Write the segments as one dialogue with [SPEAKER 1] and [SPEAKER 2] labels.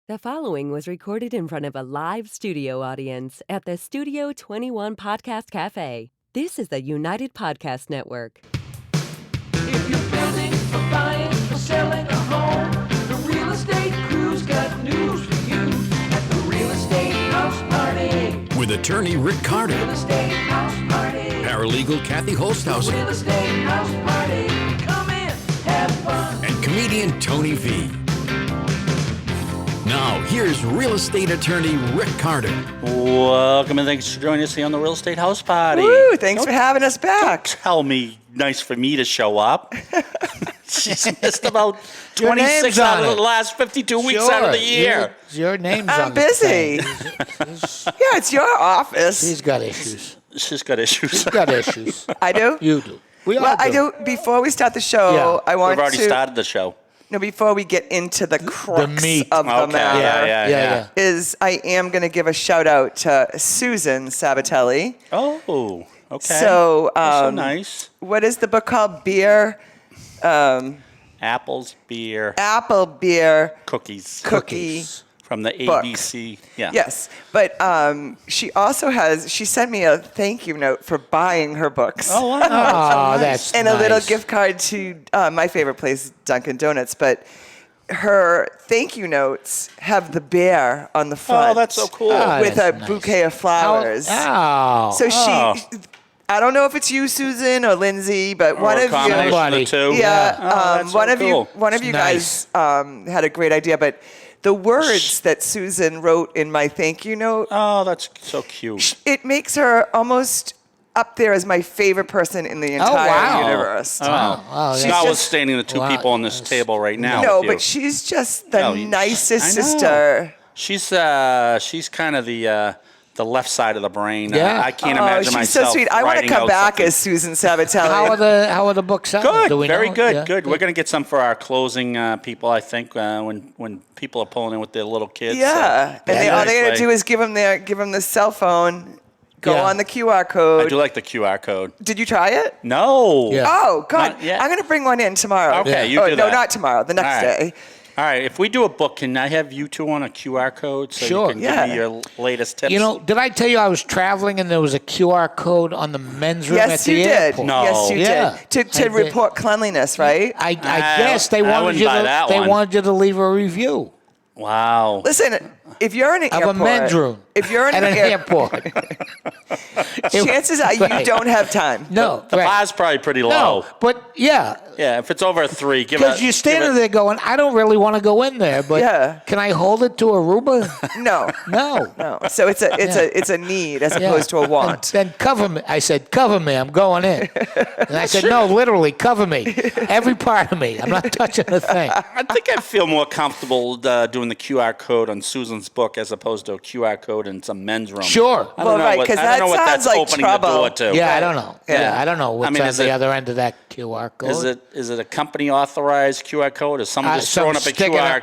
[SPEAKER 1] The following was recorded in front of a live studio audience at the Studio 21 Podcast Café. This is the United Podcast Network.
[SPEAKER 2] If you're building or buying or selling a home, the Real Estate Crew's got news for you at the Real Estate House Party.
[SPEAKER 3] With attorney Rick Carter,
[SPEAKER 2] Real Estate House Party.
[SPEAKER 3] paralegal Kathy Holtshouser,
[SPEAKER 2] Real Estate House Party. Come in, have fun.
[SPEAKER 3] and comedian Tony V. Now, here's real estate attorney Rick Carter.
[SPEAKER 4] Welcome and thanks for joining us here on the Real Estate House Party.
[SPEAKER 5] Woo, thanks for having us back.
[SPEAKER 4] Tell me, nice for me to show up. She's missed about
[SPEAKER 6] Your
[SPEAKER 4] 26
[SPEAKER 6] name's
[SPEAKER 4] out
[SPEAKER 6] on
[SPEAKER 4] of
[SPEAKER 6] it.
[SPEAKER 4] the last 52 weeks out of the year.
[SPEAKER 6] Your name's
[SPEAKER 5] I'm
[SPEAKER 6] on this
[SPEAKER 5] busy.
[SPEAKER 6] thing.
[SPEAKER 5] Yeah, it's your office.
[SPEAKER 6] He's got issues.
[SPEAKER 4] She's got issues.
[SPEAKER 6] He's got issues.
[SPEAKER 5] I do?
[SPEAKER 6] You do. We all
[SPEAKER 5] Well,
[SPEAKER 6] do.
[SPEAKER 5] I do. Before we start the show,
[SPEAKER 6] Yeah.
[SPEAKER 5] I want
[SPEAKER 4] We've already
[SPEAKER 5] to...
[SPEAKER 4] started the show.
[SPEAKER 5] No, before we get into the crux
[SPEAKER 6] meat.
[SPEAKER 5] of the
[SPEAKER 4] Okay,
[SPEAKER 5] matter,
[SPEAKER 4] yeah.
[SPEAKER 5] is I am going to give a shout out to Susan Sabatelli.
[SPEAKER 4] Oh, okay.
[SPEAKER 5] So,
[SPEAKER 4] That's so nice.
[SPEAKER 5] What is the book called? Beer,
[SPEAKER 4] Apples, beer,
[SPEAKER 5] Apple Beer
[SPEAKER 4] cookies.
[SPEAKER 5] Cookie.
[SPEAKER 4] From the
[SPEAKER 5] book.
[SPEAKER 4] ABC. Yeah.
[SPEAKER 5] Yes, but she also she sent me a thank you note for buying her books.
[SPEAKER 4] Oh, wow.
[SPEAKER 6] Oh, that's
[SPEAKER 5] And
[SPEAKER 6] nice.
[SPEAKER 5] a little gift card to my favorite place, Dunkin' Donuts. But her thank you notes have the bear on the front.
[SPEAKER 4] Oh, that's so cool.
[SPEAKER 6] Ah,
[SPEAKER 5] with a
[SPEAKER 6] that's nice.
[SPEAKER 5] bouquet of flowers.
[SPEAKER 6] Oh.
[SPEAKER 5] So
[SPEAKER 4] Oh.
[SPEAKER 5] I don't know if it's you, Susan, or Lindsay, but one
[SPEAKER 4] Or a
[SPEAKER 5] of
[SPEAKER 4] combination
[SPEAKER 5] you,
[SPEAKER 4] of the two.
[SPEAKER 5] yeah,
[SPEAKER 4] Oh, that's so
[SPEAKER 5] one of
[SPEAKER 4] cool.
[SPEAKER 5] you
[SPEAKER 6] Nice.
[SPEAKER 5] guys had a great idea. But the words that Susan wrote in my thank you note,
[SPEAKER 4] Oh, that's so cute.
[SPEAKER 5] it makes her almost up there as my favorite person in the entire
[SPEAKER 6] wow.
[SPEAKER 5] universe.
[SPEAKER 6] Oh,
[SPEAKER 5] She's
[SPEAKER 4] Notwithstanding the two
[SPEAKER 6] Wow.
[SPEAKER 4] people on this table right now.
[SPEAKER 5] No,
[SPEAKER 4] with you.
[SPEAKER 5] but she's just the
[SPEAKER 4] No,
[SPEAKER 5] nicest
[SPEAKER 4] I know.
[SPEAKER 5] sister.
[SPEAKER 4] She's kind of the left side of the brain.
[SPEAKER 6] Yeah.
[SPEAKER 4] I can't
[SPEAKER 5] Oh,
[SPEAKER 4] imagine
[SPEAKER 5] she's
[SPEAKER 4] myself.
[SPEAKER 5] so sweet. I want to
[SPEAKER 4] writing
[SPEAKER 5] come
[SPEAKER 4] out
[SPEAKER 5] back
[SPEAKER 4] something.
[SPEAKER 5] as Susan Sabatelli.
[SPEAKER 6] How are the books selling?
[SPEAKER 4] Good,
[SPEAKER 6] Do we
[SPEAKER 4] very
[SPEAKER 6] know?
[SPEAKER 4] good,
[SPEAKER 6] Yeah.
[SPEAKER 4] good. We're going to get some for our closing people, I think, when people are pulling in with their little kids.
[SPEAKER 5] Yeah, and all
[SPEAKER 4] nice
[SPEAKER 5] they got
[SPEAKER 4] way.
[SPEAKER 5] to do is give them the cell phone, go
[SPEAKER 6] Yeah.
[SPEAKER 5] on the QR
[SPEAKER 4] I
[SPEAKER 5] code.
[SPEAKER 4] do like the QR code.
[SPEAKER 5] Did you try it?
[SPEAKER 4] No.
[SPEAKER 6] Yeah.
[SPEAKER 5] Oh, God.
[SPEAKER 4] Not yet.
[SPEAKER 5] I'm going to bring one in tomorrow.
[SPEAKER 4] Okay, you
[SPEAKER 5] Oh,
[SPEAKER 4] do
[SPEAKER 5] no,
[SPEAKER 4] that.
[SPEAKER 5] not tomorrow. The next
[SPEAKER 4] All right.
[SPEAKER 5] day.
[SPEAKER 4] All right, if we do a book, can I have you two on a QR code so
[SPEAKER 6] Sure.
[SPEAKER 4] you can
[SPEAKER 5] Yeah.
[SPEAKER 4] give me your latest tips?
[SPEAKER 6] You know, did I tell you I was traveling and there was a QR code on the men's room at
[SPEAKER 5] Yes,
[SPEAKER 6] the
[SPEAKER 5] you did.
[SPEAKER 6] airport?
[SPEAKER 4] No.
[SPEAKER 5] Yes, you
[SPEAKER 6] Yeah,
[SPEAKER 5] did.
[SPEAKER 6] I
[SPEAKER 5] To
[SPEAKER 6] did.
[SPEAKER 5] report cleanliness, right?
[SPEAKER 6] I guess they
[SPEAKER 4] I
[SPEAKER 6] wanted
[SPEAKER 4] wouldn't
[SPEAKER 6] you
[SPEAKER 4] buy
[SPEAKER 6] to.
[SPEAKER 4] that
[SPEAKER 6] They
[SPEAKER 4] one.
[SPEAKER 6] wanted you to leave a review
[SPEAKER 4] Wow.
[SPEAKER 5] Listen, if you're in an
[SPEAKER 6] of
[SPEAKER 5] airport,
[SPEAKER 6] a men's room.
[SPEAKER 5] if you're in
[SPEAKER 6] at an
[SPEAKER 5] air-
[SPEAKER 6] airport.
[SPEAKER 5] chances are you
[SPEAKER 6] Right.
[SPEAKER 5] don't have time.
[SPEAKER 6] No,
[SPEAKER 4] The
[SPEAKER 6] right.
[SPEAKER 4] bar's probably pretty low.
[SPEAKER 6] No, but yeah,
[SPEAKER 4] Yeah, if it's over a 3, give it.
[SPEAKER 6] because you're standing there going, I don't really want to go in there, but
[SPEAKER 5] Yeah.
[SPEAKER 6] can I hold it to Aruba?
[SPEAKER 5] No.
[SPEAKER 6] No.
[SPEAKER 5] No. So it's a need as
[SPEAKER 6] Yeah.
[SPEAKER 5] opposed to a want.
[SPEAKER 6] Then cover me. I said, cover me. I'm going in. And I said, no, literally, cover me. Every part of me. I'm not touching a thing.
[SPEAKER 4] I think I feel more comfortable doing the QR code on Susan's book as opposed to a QR code in some men's room.
[SPEAKER 6] Sure.
[SPEAKER 4] I don't
[SPEAKER 5] Well,
[SPEAKER 4] know
[SPEAKER 5] right,
[SPEAKER 4] what,
[SPEAKER 5] 'cause
[SPEAKER 4] I don't know
[SPEAKER 5] that
[SPEAKER 4] what that's
[SPEAKER 5] sounds like
[SPEAKER 4] opening
[SPEAKER 5] trouble.
[SPEAKER 4] the door to.
[SPEAKER 6] Yeah, I don't know.
[SPEAKER 5] Yeah.
[SPEAKER 6] I don't know what's on
[SPEAKER 4] is
[SPEAKER 6] the
[SPEAKER 4] it-
[SPEAKER 6] other end of that QR code.
[SPEAKER 4] Is it a company authorized QR code, or someone just
[SPEAKER 6] some
[SPEAKER 4] throwing up a
[SPEAKER 6] sticker-
[SPEAKER 4] QR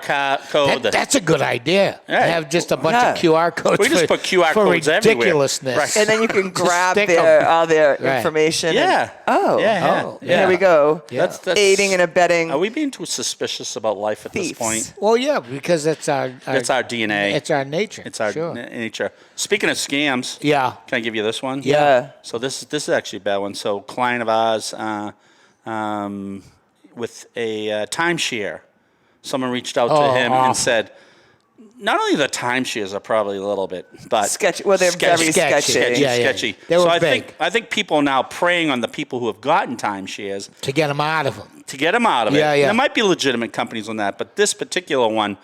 [SPEAKER 4] code?
[SPEAKER 6] That's a good idea.
[SPEAKER 4] Yeah.
[SPEAKER 6] Have just a bunch
[SPEAKER 5] Yeah.
[SPEAKER 6] of QR codes
[SPEAKER 4] We just
[SPEAKER 6] for,
[SPEAKER 4] put QR
[SPEAKER 6] for
[SPEAKER 4] codes everywhere.
[SPEAKER 6] ridiculousness.
[SPEAKER 4] Right.
[SPEAKER 5] And then you can grab
[SPEAKER 6] stick 'em.
[SPEAKER 5] all their
[SPEAKER 6] Right.
[SPEAKER 5] information.
[SPEAKER 4] Yeah.
[SPEAKER 5] And,
[SPEAKER 4] Yeah.
[SPEAKER 6] Oh,
[SPEAKER 4] yeah.
[SPEAKER 5] Here we go.
[SPEAKER 6] Yeah.
[SPEAKER 4] That's
[SPEAKER 5] Aiding and abetting.
[SPEAKER 4] Are we being too suspicious about life at
[SPEAKER 5] Thieves.
[SPEAKER 4] this point?
[SPEAKER 6] Well, yeah, because that's our
[SPEAKER 4] DNA.
[SPEAKER 6] It's our nature.
[SPEAKER 4] It's our
[SPEAKER 6] sure.
[SPEAKER 4] nature. Speaking of scams,
[SPEAKER 6] Yeah.
[SPEAKER 4] can I give you this one?
[SPEAKER 5] Yeah.
[SPEAKER 4] So this is actually a bad one. So client of ours with a timeshare, someone reached out to him and said, not only the timeshares are probably a little bit, but
[SPEAKER 5] Sketchy. Well, they're very sketchy.
[SPEAKER 6] Yeah, yeah.
[SPEAKER 4] sketchy.
[SPEAKER 6] They were
[SPEAKER 4] so
[SPEAKER 6] big.
[SPEAKER 4] I think people are now preying on the people who have gotten timeshares
[SPEAKER 6] To get them out of them.
[SPEAKER 4] to get them out of it.
[SPEAKER 6] Yeah, yeah.
[SPEAKER 4] There might be legitimate companies on that, but this particular one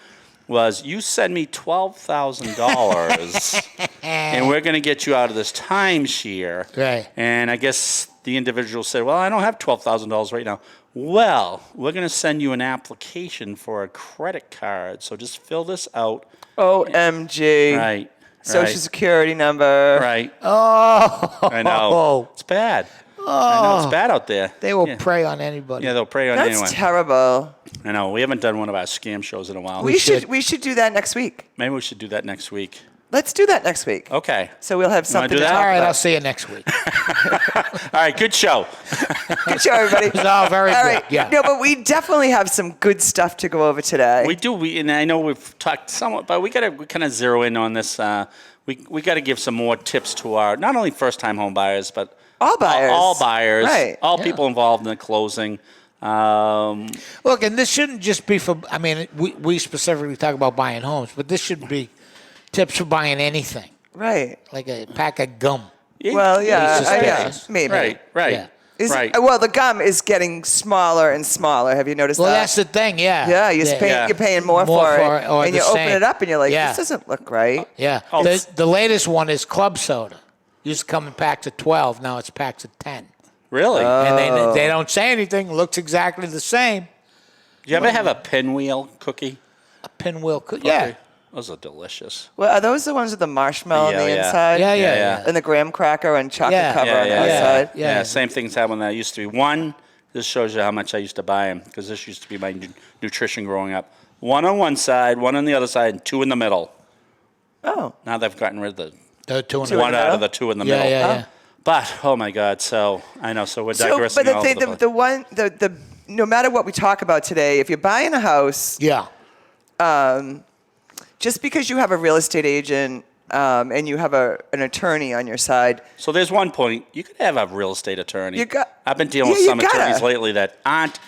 [SPEAKER 4] was, you send me $12,000 and we're going to get you out of this timeshare.
[SPEAKER 6] Right.
[SPEAKER 4] And I guess the individual said, well, I don't have $12,000 right now. Well, we're going to send you an application for a credit card. So just fill this out.
[SPEAKER 5] OMG.
[SPEAKER 4] Right.
[SPEAKER 5] Social
[SPEAKER 4] right,
[SPEAKER 5] Security number.
[SPEAKER 4] Right.
[SPEAKER 6] Oh.
[SPEAKER 4] I know. It's bad. I know it's bad out there.
[SPEAKER 6] They will
[SPEAKER 4] yeah.
[SPEAKER 6] prey on anybody.
[SPEAKER 4] Yeah, they'll prey on
[SPEAKER 5] That's
[SPEAKER 4] anyone.
[SPEAKER 5] terrible.
[SPEAKER 4] I know. We haven't done one of our scam shows in a while.
[SPEAKER 5] We should do that next week.
[SPEAKER 4] Maybe we should do that next week.
[SPEAKER 5] Let's do that next week.
[SPEAKER 4] Okay.
[SPEAKER 5] So we'll have
[SPEAKER 4] You wanna
[SPEAKER 5] something
[SPEAKER 4] do
[SPEAKER 5] to
[SPEAKER 4] that?
[SPEAKER 5] talk
[SPEAKER 6] All right,
[SPEAKER 5] about.
[SPEAKER 6] I'll see you next week.
[SPEAKER 4] All right, good show.
[SPEAKER 5] Good show, everybody.
[SPEAKER 6] It was all very
[SPEAKER 5] All
[SPEAKER 6] good.
[SPEAKER 5] right.
[SPEAKER 6] Yeah.
[SPEAKER 5] No, but we definitely have some good stuff to go over today.
[SPEAKER 4] We do. And I know we've talked somewhat, but we kind of zero in on this. We got to give some more tips to our not only first-time home buyers, but
[SPEAKER 5] All buyers.
[SPEAKER 4] all buyers,
[SPEAKER 5] Right.
[SPEAKER 4] all people involved in the closing.
[SPEAKER 6] Look, and this shouldn't just be for, I mean, we specifically talk about buying homes, but this should be tips for buying anything,
[SPEAKER 5] Right.
[SPEAKER 6] like a pack of gum.
[SPEAKER 5] Well, yeah,
[SPEAKER 6] It's suspicious.
[SPEAKER 5] maybe.
[SPEAKER 4] Right.
[SPEAKER 6] Yeah.
[SPEAKER 4] Right.
[SPEAKER 5] Well, the gum is getting smaller and smaller. Have you noticed
[SPEAKER 6] Well,
[SPEAKER 5] that?
[SPEAKER 6] that's the thing, yeah.
[SPEAKER 5] Yeah, you're paying more for it,
[SPEAKER 6] or
[SPEAKER 5] and
[SPEAKER 6] the
[SPEAKER 5] you open
[SPEAKER 6] same.
[SPEAKER 5] it up, and you're like,
[SPEAKER 6] Yeah.
[SPEAKER 5] this doesn't look right.
[SPEAKER 6] Yeah.
[SPEAKER 4] Oh.
[SPEAKER 6] The latest one is club soda. Used to come in packs of 12. Now it's packs of 10.
[SPEAKER 4] Really?
[SPEAKER 6] And they don't say anything. Looks exactly the same.
[SPEAKER 4] You ever have a pinwheel cookie?
[SPEAKER 6] A pinwheel. Yeah.
[SPEAKER 4] Okay. Those are delicious.
[SPEAKER 5] Well, are those the ones with the marshmallow on
[SPEAKER 4] Yeah,
[SPEAKER 5] the
[SPEAKER 4] yeah.
[SPEAKER 5] inside?
[SPEAKER 6] Yeah, yeah,
[SPEAKER 4] Yeah,
[SPEAKER 6] yeah.
[SPEAKER 5] And the graham cracker and chocolate
[SPEAKER 6] Yeah.
[SPEAKER 5] cover on the
[SPEAKER 4] Yeah,
[SPEAKER 5] outside?
[SPEAKER 6] Yeah.
[SPEAKER 4] Same things happened when I used to be. One, this shows you how much I used to buy them, because this used to be my nutrition growing up. One on one side, one on the other side, and two in the middle.
[SPEAKER 5] Oh.
[SPEAKER 4] Now they've gotten rid of
[SPEAKER 6] The two and
[SPEAKER 5] Two in
[SPEAKER 4] one
[SPEAKER 5] the
[SPEAKER 4] out
[SPEAKER 5] middle?
[SPEAKER 4] of the two in the
[SPEAKER 6] Yeah,
[SPEAKER 4] middle.
[SPEAKER 6] yeah, yeah.
[SPEAKER 4] But, oh my God, so I know, so we're
[SPEAKER 5] So,
[SPEAKER 4] digressing
[SPEAKER 5] but
[SPEAKER 4] all over the place.
[SPEAKER 5] the one, no matter what we talk about today, if you're buying a house,
[SPEAKER 6] Yeah.
[SPEAKER 5] just because you have a real estate agent and you have an attorney on your side,
[SPEAKER 4] So there's one point. You could have a real estate attorney.
[SPEAKER 5] You got-
[SPEAKER 4] I've been dealing with
[SPEAKER 5] Yeah, you
[SPEAKER 4] some
[SPEAKER 5] gotta.
[SPEAKER 4] attorneys lately that aren't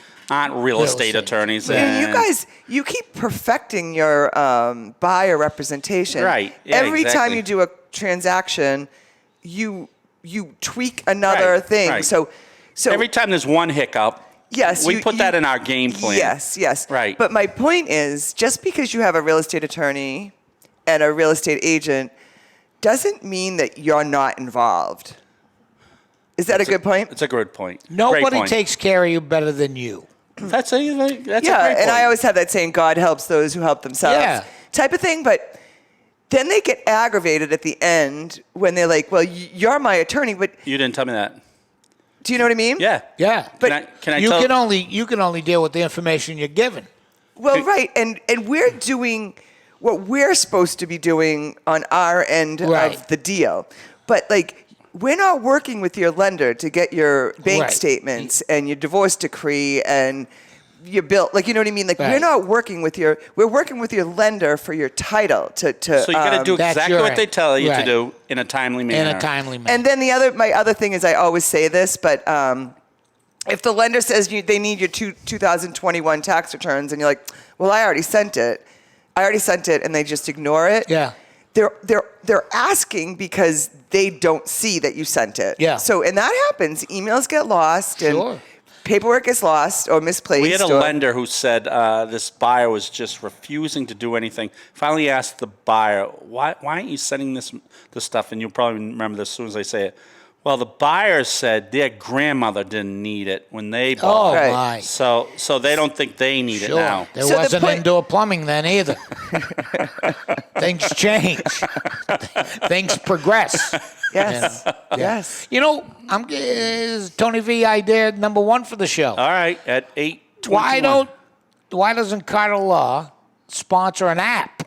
[SPEAKER 4] real estate
[SPEAKER 6] estate.
[SPEAKER 4] attorneys.
[SPEAKER 6] Yeah.
[SPEAKER 5] and you
[SPEAKER 4] and-
[SPEAKER 5] guys, you keep perfecting your buyer representation.
[SPEAKER 4] Right. Yeah,
[SPEAKER 5] Every time
[SPEAKER 4] exactly.
[SPEAKER 5] you do a transaction, you tweak another
[SPEAKER 4] Right,
[SPEAKER 5] thing.
[SPEAKER 4] right.
[SPEAKER 5] So
[SPEAKER 4] Every time there's one hiccup,
[SPEAKER 5] yes,
[SPEAKER 4] we put that in our game plan.
[SPEAKER 5] Yes.
[SPEAKER 4] Right.
[SPEAKER 5] But my point is, just because you have a real estate attorney and a real estate agent doesn't mean that you're not involved. Is that a good point?
[SPEAKER 4] It's a good point. Great
[SPEAKER 6] Nobody
[SPEAKER 4] point.
[SPEAKER 6] takes care of you better than you.
[SPEAKER 4] That's a great
[SPEAKER 5] Yeah,
[SPEAKER 4] point.
[SPEAKER 5] and I always have that saying, God helps those who help themselves
[SPEAKER 6] Yeah.
[SPEAKER 5] type of thing. But then they get aggravated at the end when they're like, well, you're my attorney, but
[SPEAKER 4] You didn't tell me that.
[SPEAKER 5] do you know what I mean?
[SPEAKER 4] Yeah.
[SPEAKER 6] Yeah.
[SPEAKER 5] But
[SPEAKER 4] Can I
[SPEAKER 6] you
[SPEAKER 4] tell?
[SPEAKER 6] can only deal with the information you're given.
[SPEAKER 5] Well, right. And we're doing what we're supposed to be doing on our end
[SPEAKER 6] Right.
[SPEAKER 5] of the deal. But like, we're not working with your lender to get your bank
[SPEAKER 6] Right.
[SPEAKER 5] statements and your divorce decree and your bill. Like, you know what I mean? Like, we're
[SPEAKER 6] Right.
[SPEAKER 5] not working with we're working with your lender for your title to
[SPEAKER 4] So you got to do
[SPEAKER 6] That's
[SPEAKER 4] exactly
[SPEAKER 6] your
[SPEAKER 4] what they
[SPEAKER 6] end.
[SPEAKER 4] tell you
[SPEAKER 6] Right.
[SPEAKER 4] to do in a timely
[SPEAKER 6] In
[SPEAKER 4] manner.
[SPEAKER 6] a timely manner.
[SPEAKER 5] And then my other thing is, I always say this, but if the lender says they need your 2021 tax returns, and you're like, well, I already sent it, and they just ignore it.
[SPEAKER 6] Yeah.
[SPEAKER 5] They're asking because they don't see that you sent it.
[SPEAKER 6] Yeah.
[SPEAKER 5] So, and that happens. Emails get lost,
[SPEAKER 6] Sure.
[SPEAKER 5] and paperwork gets lost or misplaced.
[SPEAKER 4] We had a
[SPEAKER 5] or-
[SPEAKER 4] lender who said this buyer was just refusing to do anything. Finally asked the buyer, why aren't you sending this stuff? And you'll probably remember this as soon as I say it. Well, the buyer said their grandmother didn't need it when they
[SPEAKER 6] Oh,
[SPEAKER 4] bought it.
[SPEAKER 5] Right.
[SPEAKER 6] my.
[SPEAKER 4] So they don't think they need it
[SPEAKER 6] Sure.
[SPEAKER 4] now.
[SPEAKER 6] There
[SPEAKER 5] So the
[SPEAKER 6] wasn't
[SPEAKER 5] point-
[SPEAKER 6] indoor plumbing then either. Things change. Things progress.
[SPEAKER 5] Yes. Yes.
[SPEAKER 6] You know, is Tony V idea number one for the show.
[SPEAKER 4] All right, at 8:21.
[SPEAKER 6] Why doesn't Carter Law sponsor an app?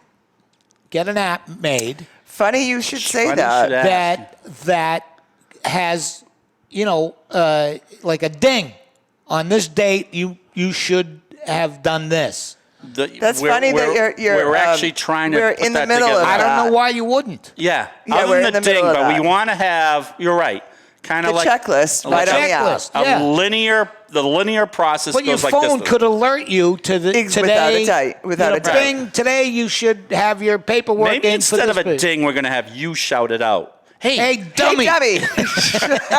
[SPEAKER 6] Get an app made
[SPEAKER 5] Funny you should say
[SPEAKER 4] Funny you
[SPEAKER 5] that.
[SPEAKER 4] should ask.
[SPEAKER 6] that has, like a ding. On this date, you should have done this.
[SPEAKER 5] That's funny that you're
[SPEAKER 4] We're actually trying to
[SPEAKER 5] we're
[SPEAKER 4] put
[SPEAKER 5] in the
[SPEAKER 4] that
[SPEAKER 5] middle of
[SPEAKER 4] together.
[SPEAKER 6] I don't
[SPEAKER 5] that.
[SPEAKER 6] know why you wouldn't.
[SPEAKER 4] Yeah,
[SPEAKER 5] Yeah,
[SPEAKER 4] other
[SPEAKER 5] we're
[SPEAKER 4] than
[SPEAKER 5] in
[SPEAKER 4] the
[SPEAKER 5] the middle
[SPEAKER 4] ding,
[SPEAKER 5] of
[SPEAKER 4] but we
[SPEAKER 5] that.
[SPEAKER 4] want to have. You're right. Kind
[SPEAKER 5] The
[SPEAKER 4] of like
[SPEAKER 5] checklist
[SPEAKER 4] a
[SPEAKER 5] right on the app.
[SPEAKER 6] checklist.
[SPEAKER 4] A
[SPEAKER 6] Yeah.
[SPEAKER 4] linear process
[SPEAKER 6] But your
[SPEAKER 4] goes like this.
[SPEAKER 6] phone could alert you to the
[SPEAKER 5] Ex-
[SPEAKER 6] today.
[SPEAKER 5] without a doubt.
[SPEAKER 6] Ding, today you should have your paperwork
[SPEAKER 4] Maybe
[SPEAKER 6] in for
[SPEAKER 4] instead
[SPEAKER 6] this
[SPEAKER 4] of a
[SPEAKER 6] period.
[SPEAKER 4] ding, we're going to have you shout it out.
[SPEAKER 6] Hey, dummy!
[SPEAKER 5] Hey, Debbie.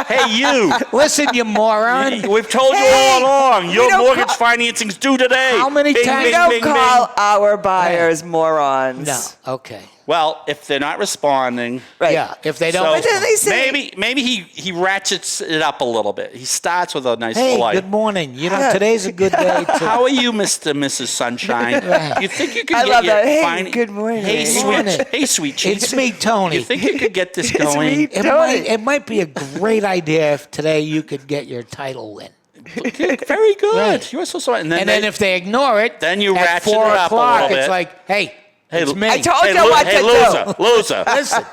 [SPEAKER 4] Hey, you!
[SPEAKER 6] Listen, you moron!
[SPEAKER 4] We've told you
[SPEAKER 5] Hey,
[SPEAKER 4] all along.
[SPEAKER 5] we
[SPEAKER 4] Your
[SPEAKER 5] don't
[SPEAKER 4] mortgage
[SPEAKER 5] call-
[SPEAKER 4] financing's due today.
[SPEAKER 6] How many
[SPEAKER 4] Bing,
[SPEAKER 6] times-
[SPEAKER 5] We
[SPEAKER 4] bing,
[SPEAKER 5] don't
[SPEAKER 4] bing,
[SPEAKER 5] call
[SPEAKER 4] bing.
[SPEAKER 5] our buyers morons.
[SPEAKER 6] No, okay.
[SPEAKER 4] Well, if they're not responding,
[SPEAKER 5] Right.
[SPEAKER 6] Yeah, if they don't.
[SPEAKER 4] so
[SPEAKER 5] But then they say-
[SPEAKER 4] maybe he ratchets it up a little bit. He starts with a nice
[SPEAKER 6] Hey,
[SPEAKER 4] polite.
[SPEAKER 6] good morning.
[SPEAKER 5] Yeah.
[SPEAKER 6] Today's a good day to.
[SPEAKER 4] How are you, Mr. and Mrs. Sunshine?
[SPEAKER 6] Right.
[SPEAKER 4] You think you could
[SPEAKER 5] I
[SPEAKER 4] get
[SPEAKER 5] love
[SPEAKER 4] your
[SPEAKER 5] that. Hey,
[SPEAKER 4] fine-
[SPEAKER 5] good morning.
[SPEAKER 4] Hey,
[SPEAKER 5] Good
[SPEAKER 4] sweet.
[SPEAKER 6] morning.
[SPEAKER 4] Hey, sweet cheeks.
[SPEAKER 6] It's me, Tony.
[SPEAKER 4] You think you could get this
[SPEAKER 5] It's
[SPEAKER 4] going?
[SPEAKER 5] me. Tony.
[SPEAKER 6] It might be a great idea if today you could get your title in.
[SPEAKER 4] Very good.
[SPEAKER 6] Right.
[SPEAKER 4] You are so smart. And then,
[SPEAKER 6] And then if they ignore it,
[SPEAKER 4] then you
[SPEAKER 6] at
[SPEAKER 4] ratchet
[SPEAKER 6] 4
[SPEAKER 4] it up a
[SPEAKER 6] o'clock,
[SPEAKER 4] little
[SPEAKER 6] it's
[SPEAKER 4] bit.
[SPEAKER 6] like, hey, It's me.
[SPEAKER 5] I told you what to do.
[SPEAKER 4] loser.
[SPEAKER 6] Listen,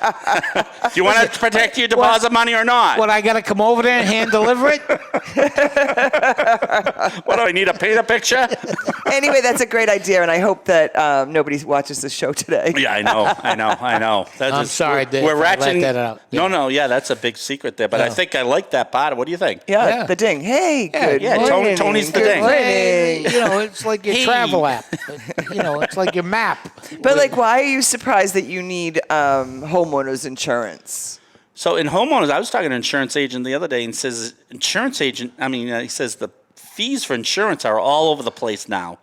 [SPEAKER 4] Do you want to protect your deposit money or not?
[SPEAKER 6] what, I got to come over there and hand deliver it?
[SPEAKER 4] What do I need to paint a picture?
[SPEAKER 5] Anyway, that's a great idea, and I hope that nobody watches this show today.
[SPEAKER 4] Yeah, I know. That's
[SPEAKER 6] I'm sorry, Dave,
[SPEAKER 4] We're
[SPEAKER 6] I let
[SPEAKER 4] ratcheting
[SPEAKER 6] that out. Yeah.
[SPEAKER 4] No, yeah, that's a big secret there. But I
[SPEAKER 6] Yeah.
[SPEAKER 4] think I like that part. What do you think?
[SPEAKER 5] Yeah, the ding. Hey, good
[SPEAKER 4] yeah,
[SPEAKER 5] morning.
[SPEAKER 4] Tony's the
[SPEAKER 5] Good
[SPEAKER 4] ding.
[SPEAKER 5] morning.
[SPEAKER 6] You know, it's like your travel app. You know, it's like your map.
[SPEAKER 5] But like, why are you surprised that you need homeowners insurance?
[SPEAKER 4] So in homeowners, I was talking to an insurance agent the other day, and says he says the fees for insurance are all over the place now,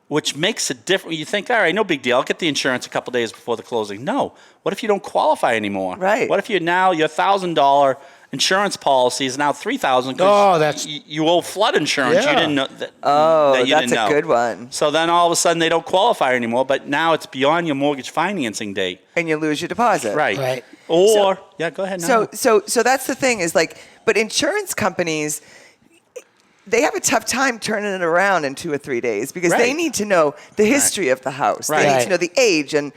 [SPEAKER 4] which makes it different. You think, all right, no big deal. I'll get the insurance a couple days before the closing. No. What if you don't qualify anymore?
[SPEAKER 5] Right.
[SPEAKER 4] What if your $1,000 insurance policy is now $3,000
[SPEAKER 6] Oh,
[SPEAKER 4] because
[SPEAKER 6] that's-
[SPEAKER 4] you owe flood insurance.
[SPEAKER 6] Yeah.
[SPEAKER 4] You didn't know that.
[SPEAKER 5] Oh,
[SPEAKER 4] that you
[SPEAKER 5] that's
[SPEAKER 4] didn't
[SPEAKER 5] a
[SPEAKER 4] know.
[SPEAKER 5] good one.
[SPEAKER 4] So then all of a sudden they don't qualify anymore, but now it's beyond your mortgage financing date.
[SPEAKER 5] And you lose your deposit.
[SPEAKER 4] Right. Or, go ahead now.
[SPEAKER 5] So that's the thing is like, but insurance companies, they have a tough time turning it around in 2 or 3 days because they
[SPEAKER 4] Right.
[SPEAKER 5] need to know the history of the house. They need
[SPEAKER 6] Right.
[SPEAKER 5] to know the age and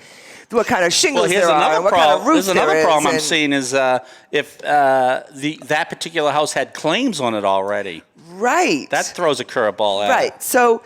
[SPEAKER 5] what kind of shingles
[SPEAKER 4] Well, here's
[SPEAKER 5] there are
[SPEAKER 4] another
[SPEAKER 5] and what kind of
[SPEAKER 4] problem.
[SPEAKER 5] roof
[SPEAKER 4] There's another
[SPEAKER 5] there is.
[SPEAKER 4] problem I'm
[SPEAKER 5] and-
[SPEAKER 4] seeing is if that particular house had claims on it already.
[SPEAKER 5] Right.
[SPEAKER 4] That throws a curveball at it.
[SPEAKER 5] right. So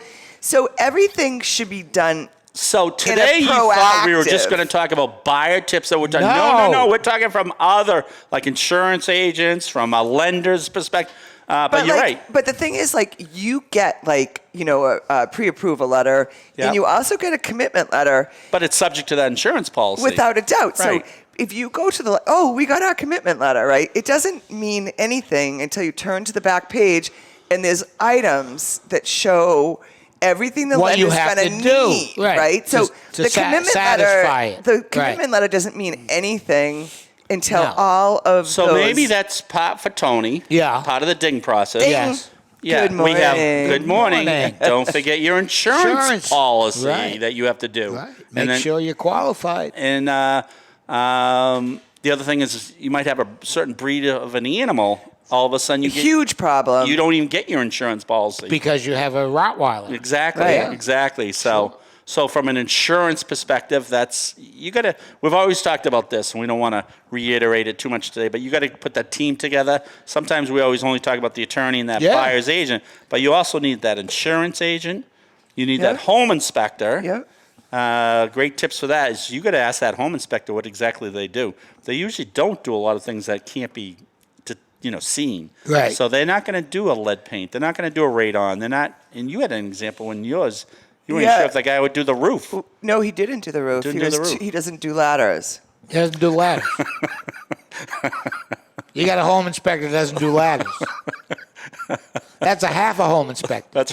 [SPEAKER 5] everything should be done.
[SPEAKER 4] So today you thought we were just
[SPEAKER 5] proactive-
[SPEAKER 4] going to talk about buyer tips that we're done.
[SPEAKER 6] No.
[SPEAKER 4] No. We're talking from other, like insurance agents, from a lender's perspective. But you're
[SPEAKER 5] like,
[SPEAKER 4] right.
[SPEAKER 5] But the thing is, like, you get like a pre-approval letter,
[SPEAKER 4] Yep.
[SPEAKER 5] and you also get a commitment letter.
[SPEAKER 4] But it's subject to that insurance policy.
[SPEAKER 5] Without a doubt.
[SPEAKER 4] Right.
[SPEAKER 5] So if you go to we got our commitment letter, right? It doesn't mean anything until you turn to the back page and there's items that show everything the
[SPEAKER 6] What you
[SPEAKER 5] lender's
[SPEAKER 6] have
[SPEAKER 5] going
[SPEAKER 6] to do.
[SPEAKER 5] need,
[SPEAKER 6] Right.
[SPEAKER 5] right? So
[SPEAKER 6] To
[SPEAKER 5] the commitment
[SPEAKER 6] satisfy
[SPEAKER 5] letter,
[SPEAKER 6] it.
[SPEAKER 5] the
[SPEAKER 6] Right.
[SPEAKER 5] commitment letter doesn't mean anything until
[SPEAKER 6] No.
[SPEAKER 5] all of
[SPEAKER 4] So
[SPEAKER 5] those.
[SPEAKER 4] maybe that's part for Tony.
[SPEAKER 6] Yeah.
[SPEAKER 4] Part of the ding process.
[SPEAKER 5] Ding.
[SPEAKER 6] Yes.
[SPEAKER 4] Yeah,
[SPEAKER 5] Good
[SPEAKER 4] we have
[SPEAKER 5] morning.
[SPEAKER 4] good morning.
[SPEAKER 6] Morning.
[SPEAKER 4] Don't forget your insurance
[SPEAKER 6] Insurance.
[SPEAKER 4] policy
[SPEAKER 6] Right.
[SPEAKER 4] that you have to do.
[SPEAKER 6] Right.
[SPEAKER 4] And
[SPEAKER 6] Make
[SPEAKER 4] then-
[SPEAKER 6] sure you're qualified.
[SPEAKER 4] And the other thing is you might have a certain breed of an animal. All of a sudden you
[SPEAKER 5] huge problem.
[SPEAKER 4] you don't even get your insurance policy.
[SPEAKER 6] Because you have a Rottweiler.
[SPEAKER 4] Exactly.
[SPEAKER 5] Right.
[SPEAKER 4] Exactly. So from an insurance perspective, we've always talked about this, and we don't want to reiterate it too much today, but you got to put that team together. Sometimes we always only talk about the attorney and that
[SPEAKER 6] Yeah.
[SPEAKER 4] buyer's agent, but you also need that insurance agent. You need
[SPEAKER 5] Yeah.
[SPEAKER 4] that home inspector.
[SPEAKER 5] Yeah.
[SPEAKER 4] Great tips for that is you got to ask that home inspector what exactly they do. They usually don't do a lot of things that can't be seen.
[SPEAKER 6] Right.
[SPEAKER 4] So they're not going to do a lead paint. They're not going to do a radon. They're not. And you had an example in yours. You weren't
[SPEAKER 5] Yeah.
[SPEAKER 4] sure if the guy would do the roof.
[SPEAKER 5] No, he didn't do the roof.
[SPEAKER 4] Didn't do the roof.
[SPEAKER 5] He doesn't do ladders.
[SPEAKER 6] He doesn't do ladders. You got a home inspector that doesn't do ladders. That's a half a home inspector.
[SPEAKER 4] That's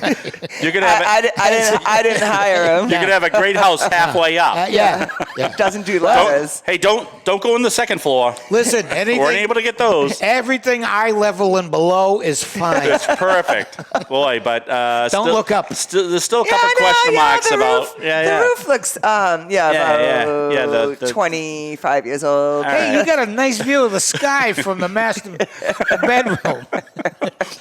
[SPEAKER 4] right. You're gonna have
[SPEAKER 5] I didn't hire him.
[SPEAKER 4] you're gonna have a great house halfway up.
[SPEAKER 6] Yeah.
[SPEAKER 5] Doesn't do ladders.
[SPEAKER 4] Don't go on the second floor.
[SPEAKER 6] Listen,
[SPEAKER 4] Weren't
[SPEAKER 6] anything,
[SPEAKER 4] able to get those.
[SPEAKER 6] everything eye level and below is fine.
[SPEAKER 4] It's perfect, boy. But
[SPEAKER 6] Don't look up.
[SPEAKER 4] There's still a couple question marks
[SPEAKER 5] the
[SPEAKER 4] about.
[SPEAKER 5] roof,
[SPEAKER 4] Yeah,
[SPEAKER 5] the
[SPEAKER 4] yeah.
[SPEAKER 5] roof looks about
[SPEAKER 4] the-
[SPEAKER 5] 25 years old.
[SPEAKER 4] All
[SPEAKER 6] Hey,
[SPEAKER 4] right.
[SPEAKER 6] you got a nice view of the sky from the master bedroom.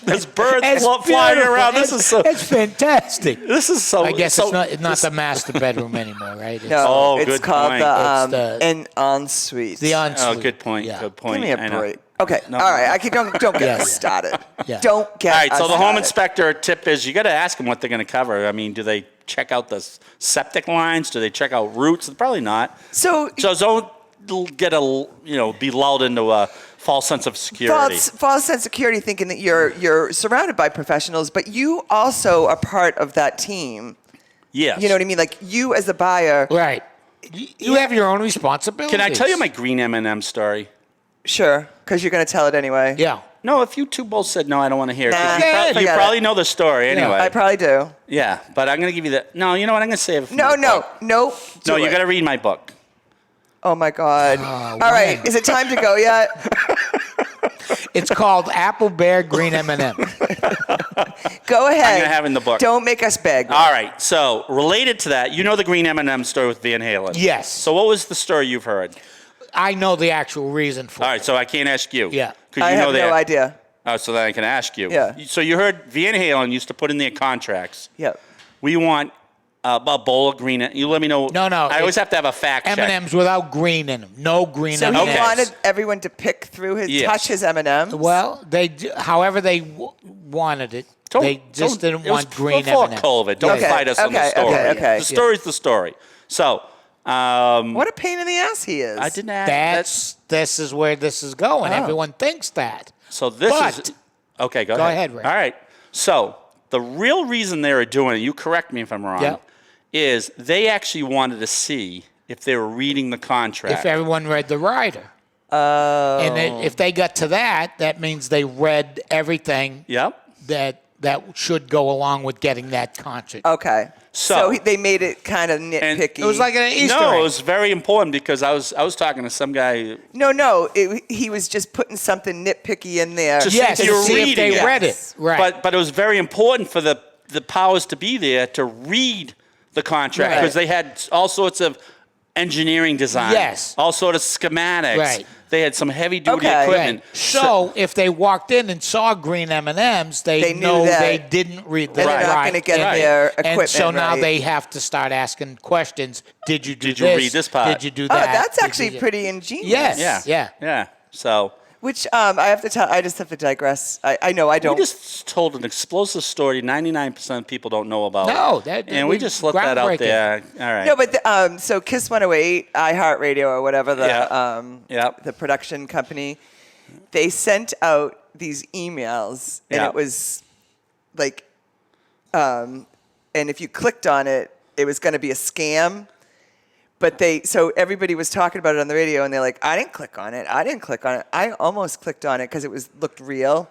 [SPEAKER 4] There's birds
[SPEAKER 6] It's
[SPEAKER 4] flying
[SPEAKER 6] beautiful.
[SPEAKER 4] around. This is so.
[SPEAKER 6] It's fantastic.
[SPEAKER 4] This is so.
[SPEAKER 6] I guess
[SPEAKER 4] so,
[SPEAKER 6] it's not the master bedroom anymore, right? It's
[SPEAKER 5] No,
[SPEAKER 4] Oh,
[SPEAKER 5] it's
[SPEAKER 4] good
[SPEAKER 5] called
[SPEAKER 4] point.
[SPEAKER 6] It's
[SPEAKER 5] the
[SPEAKER 6] the-
[SPEAKER 5] an ensuite.
[SPEAKER 6] the ensuite.
[SPEAKER 4] Oh, good point.
[SPEAKER 6] Yeah.
[SPEAKER 4] Good point.
[SPEAKER 5] Give me
[SPEAKER 4] I
[SPEAKER 5] a
[SPEAKER 4] know.
[SPEAKER 5] break. Okay,
[SPEAKER 4] No.
[SPEAKER 5] all right. Don't get
[SPEAKER 6] Yeah,
[SPEAKER 5] us
[SPEAKER 6] yeah.
[SPEAKER 5] started.
[SPEAKER 6] Yeah.
[SPEAKER 5] Don't get
[SPEAKER 4] All right, so
[SPEAKER 5] us
[SPEAKER 4] the home
[SPEAKER 5] started.
[SPEAKER 4] inspector tip is you got to ask them what they're going to cover. I mean, do they check out the septic lines? Do they check out roots? Probably not.
[SPEAKER 5] So
[SPEAKER 4] So don't get be lulled into a false sense of security.
[SPEAKER 5] false sense of security, thinking that you're surrounded by professionals, but you also are part of that team.
[SPEAKER 4] Yes.
[SPEAKER 5] You know what I mean? Like you as a buyer,
[SPEAKER 6] Right. You have your own responsibility.
[SPEAKER 4] Can I tell you my green M&M story?
[SPEAKER 5] sure, because you're going to tell it anyway.
[SPEAKER 6] Yeah.
[SPEAKER 4] No, if you two both said no, I don't want to hear it. 'cause
[SPEAKER 5] Nah,
[SPEAKER 4] you
[SPEAKER 5] forget
[SPEAKER 4] probably
[SPEAKER 5] it.
[SPEAKER 4] know the story anyway.
[SPEAKER 5] I probably do.
[SPEAKER 4] Yeah, but I'm going to give you the. No, you know what? I'm going to save it. For
[SPEAKER 5] No,
[SPEAKER 4] my
[SPEAKER 5] no,
[SPEAKER 4] book.
[SPEAKER 5] no.
[SPEAKER 4] No,
[SPEAKER 5] do
[SPEAKER 4] you
[SPEAKER 5] it.
[SPEAKER 4] got to read my book.
[SPEAKER 5] Oh my God! All right,
[SPEAKER 6] when?
[SPEAKER 5] is it time to go yet?
[SPEAKER 6] It's called Apple Bear Green M&M.
[SPEAKER 5] Go ahead.
[SPEAKER 4] gonna have it in the book.
[SPEAKER 5] Don't make us beg.
[SPEAKER 4] All right. So related to that, you know the green M&M story with Van Halen.
[SPEAKER 6] Yes.
[SPEAKER 4] So what was the story you've heard?
[SPEAKER 6] I know the actual reason for
[SPEAKER 4] All
[SPEAKER 6] it.
[SPEAKER 4] right. So I can't ask you.
[SPEAKER 6] Yeah.
[SPEAKER 4] Because
[SPEAKER 5] I
[SPEAKER 4] you know
[SPEAKER 5] have
[SPEAKER 4] that.
[SPEAKER 5] no idea.
[SPEAKER 4] Oh, so then I can ask you.
[SPEAKER 5] Yeah.
[SPEAKER 4] So you heard Van Halen used to put in their contracts.
[SPEAKER 5] Yep.
[SPEAKER 4] We want A bowl of green. You let me know.
[SPEAKER 6] No.
[SPEAKER 4] I always have to have a fact check.
[SPEAKER 6] M&M's without green in them. No green
[SPEAKER 5] So
[SPEAKER 6] M&Ms.
[SPEAKER 5] he wanted everyone to pick through touch his M&Ms.
[SPEAKER 6] Well, however they wanted it. They just didn't want green
[SPEAKER 4] before
[SPEAKER 6] M&Ms.
[SPEAKER 4] COVID. Don't fight us on the story.
[SPEAKER 5] Okay.
[SPEAKER 4] The story's the story. So,
[SPEAKER 5] what a pain in the ass he is.
[SPEAKER 4] I didn't ask.
[SPEAKER 6] This is where this is going.
[SPEAKER 5] Oh.
[SPEAKER 6] Everyone thinks that.
[SPEAKER 4] So this is okay. Go ahead,
[SPEAKER 6] Rick.
[SPEAKER 4] All right. So the real reason they were doing it, you correct me if I'm wrong, is they actually wanted to see if they were reading the contract.
[SPEAKER 6] If everyone read the rider.
[SPEAKER 5] Oh.
[SPEAKER 6] And if they got to that means they read everything.
[SPEAKER 4] Yep.
[SPEAKER 6] That should go along with getting that contract.
[SPEAKER 5] Okay.
[SPEAKER 4] So
[SPEAKER 5] they made it kind of nitpicky.
[SPEAKER 6] It was like an Easter
[SPEAKER 4] No,
[SPEAKER 6] egg.
[SPEAKER 4] it was very important because I was talking to some guy.
[SPEAKER 5] No. He was just putting something nitpicky in there.
[SPEAKER 4] Just
[SPEAKER 6] Yes,
[SPEAKER 4] if you're
[SPEAKER 6] to see if
[SPEAKER 4] reading
[SPEAKER 6] they
[SPEAKER 4] it.
[SPEAKER 6] read it. Right.
[SPEAKER 4] But it was very important for the powers to be there to read the contract
[SPEAKER 6] Right.
[SPEAKER 4] because they had all sorts of engineering design.
[SPEAKER 6] Yes.
[SPEAKER 4] All sort of schematics.
[SPEAKER 6] Right.
[SPEAKER 4] They had some heavy duty
[SPEAKER 5] Okay.
[SPEAKER 4] equipment.
[SPEAKER 6] Right. So if they walked in and saw green M&Ms, they
[SPEAKER 5] knew
[SPEAKER 6] know
[SPEAKER 5] that.
[SPEAKER 6] they didn't read the
[SPEAKER 5] And they're not
[SPEAKER 6] right.
[SPEAKER 5] gonna get
[SPEAKER 6] And-
[SPEAKER 5] their
[SPEAKER 6] And
[SPEAKER 5] equipment
[SPEAKER 6] so now
[SPEAKER 5] right.
[SPEAKER 6] they have to start asking questions. Did you do
[SPEAKER 4] Did you read this part?
[SPEAKER 6] Did you do
[SPEAKER 5] Oh,
[SPEAKER 6] that?
[SPEAKER 5] that's
[SPEAKER 6] Did
[SPEAKER 5] actually
[SPEAKER 6] you-
[SPEAKER 5] pretty ingenious.
[SPEAKER 6] Yes.
[SPEAKER 4] Yeah. So
[SPEAKER 5] Which I just have to digress. I know I don't.
[SPEAKER 4] we just told an explosive story 99% of people don't know about.
[SPEAKER 6] No,
[SPEAKER 4] and we just let that out
[SPEAKER 6] groundbreaking.
[SPEAKER 4] there. All right.
[SPEAKER 5] No, but so Kiss 108, iHeartRadio, or whatever the production company, they sent out these emails, and
[SPEAKER 4] Yeah.
[SPEAKER 5] it was like, and if you clicked on it, it was going to be a scam. But so everybody was talking about it on the radio, and they're like, I didn't click on it. I almost clicked on it because looked real.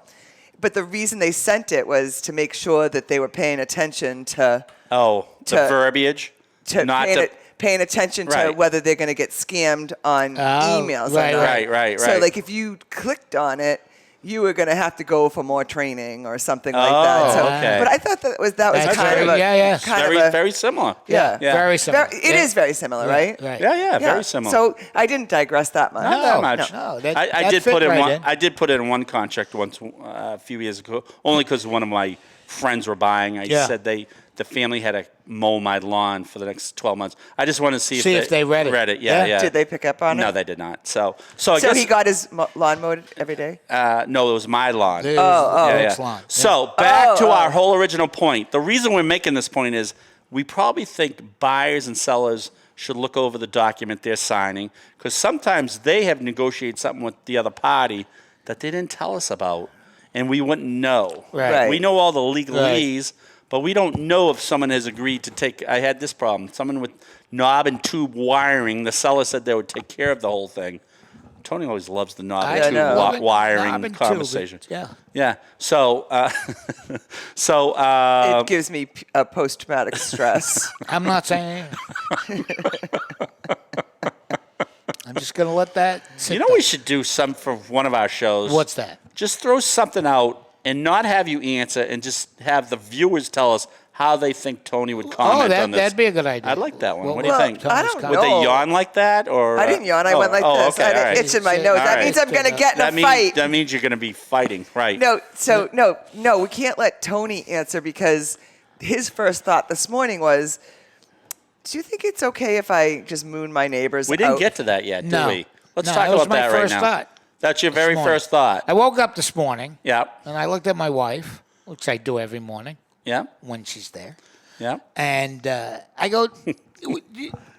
[SPEAKER 5] But the reason they sent it was to make sure that they were paying attention to
[SPEAKER 4] the verbiage.
[SPEAKER 5] not
[SPEAKER 4] not
[SPEAKER 5] paying attention to
[SPEAKER 4] Right.
[SPEAKER 5] whether they're going to get scammed on emails
[SPEAKER 6] right,
[SPEAKER 5] or not.
[SPEAKER 4] right.
[SPEAKER 5] So, like, if you clicked on it, you were going to have to go for more training or something like that. So,
[SPEAKER 4] okay.
[SPEAKER 5] But I thought that was
[SPEAKER 6] That's
[SPEAKER 5] kind
[SPEAKER 6] very-
[SPEAKER 5] of a
[SPEAKER 6] yeah.
[SPEAKER 5] kind of
[SPEAKER 4] very
[SPEAKER 5] a,
[SPEAKER 4] very similar.
[SPEAKER 5] yeah.
[SPEAKER 6] Very similar.
[SPEAKER 5] It is very similar, right?
[SPEAKER 6] Right.
[SPEAKER 4] Yeah, very similar.
[SPEAKER 5] So I didn't digress that much.
[SPEAKER 4] Not that much.
[SPEAKER 6] No,
[SPEAKER 4] I
[SPEAKER 6] that
[SPEAKER 4] did
[SPEAKER 6] fit
[SPEAKER 4] put in
[SPEAKER 6] right
[SPEAKER 4] one.
[SPEAKER 6] in.
[SPEAKER 4] I did put in one contract once a few years ago, only because one of my friends were buying. I
[SPEAKER 6] Yeah.
[SPEAKER 4] said the family had to mow my lawn for the next 12 months. I just wanted to see
[SPEAKER 6] if they read it.
[SPEAKER 4] Read it, yeah.
[SPEAKER 5] Did they pick up on it?
[SPEAKER 4] No, they did not. So I
[SPEAKER 5] So
[SPEAKER 4] guess
[SPEAKER 5] he got his lawn mowed every day?
[SPEAKER 4] no, it was my lawn.
[SPEAKER 6] Rick's lawn.
[SPEAKER 4] So back to our whole original point. The reason we're making this point is we probably think buyers and sellers should look over the document they're signing because sometimes they have negotiated something with the other party that they didn't tell us about, and we wouldn't know.
[SPEAKER 6] Right.
[SPEAKER 4] We know all the legalese, but we don't know if someone has agreed to take. I had this problem. Someone with knob and tube wiring. The seller said they would take care of the whole thing. Tony always loves the knob and tube wiring
[SPEAKER 6] Knob and
[SPEAKER 4] conversation.
[SPEAKER 6] tube,
[SPEAKER 4] Yeah. So,
[SPEAKER 5] It gives me post-traumatic stress.
[SPEAKER 6] I'm not saying I'm just going to let that sit
[SPEAKER 4] you know,
[SPEAKER 6] there.
[SPEAKER 4] we should do some for one of our shows.
[SPEAKER 6] What's that?
[SPEAKER 4] Just throw something out and not have you answer, and just have the viewers tell us how they think Tony would comment on this.
[SPEAKER 6] that'd be a good idea.
[SPEAKER 4] I'd like that one.
[SPEAKER 6] Well,
[SPEAKER 4] What do you
[SPEAKER 5] well,
[SPEAKER 4] think?
[SPEAKER 5] I don't
[SPEAKER 4] Would they
[SPEAKER 5] know.
[SPEAKER 4] yawn like that, or
[SPEAKER 5] I didn't yawn. I went like this.
[SPEAKER 4] Okay,
[SPEAKER 5] I had
[SPEAKER 4] all
[SPEAKER 5] an
[SPEAKER 4] right.
[SPEAKER 5] itch in my nose.
[SPEAKER 4] All
[SPEAKER 5] That
[SPEAKER 4] right.
[SPEAKER 5] means I'm going to get in a fight.
[SPEAKER 4] That means you're going to be fighting, right?
[SPEAKER 5] No, we can't let Tony answer because his first thought this morning was, do you think it's okay if I just moon my neighbors
[SPEAKER 4] We didn't
[SPEAKER 5] out?
[SPEAKER 4] get to that yet,
[SPEAKER 6] No.
[SPEAKER 4] did we? Let's
[SPEAKER 6] No,
[SPEAKER 4] talk
[SPEAKER 6] that was
[SPEAKER 4] about
[SPEAKER 6] my
[SPEAKER 4] that right
[SPEAKER 6] first
[SPEAKER 4] now.
[SPEAKER 6] thought
[SPEAKER 4] That's your very
[SPEAKER 6] morning.
[SPEAKER 4] first thought.
[SPEAKER 6] I woke up this morning
[SPEAKER 4] Yeah.
[SPEAKER 6] and I looked at my wife, which I do every morning
[SPEAKER 4] Yeah.
[SPEAKER 6] when she's there.
[SPEAKER 4] Yeah.
[SPEAKER 6] And I go,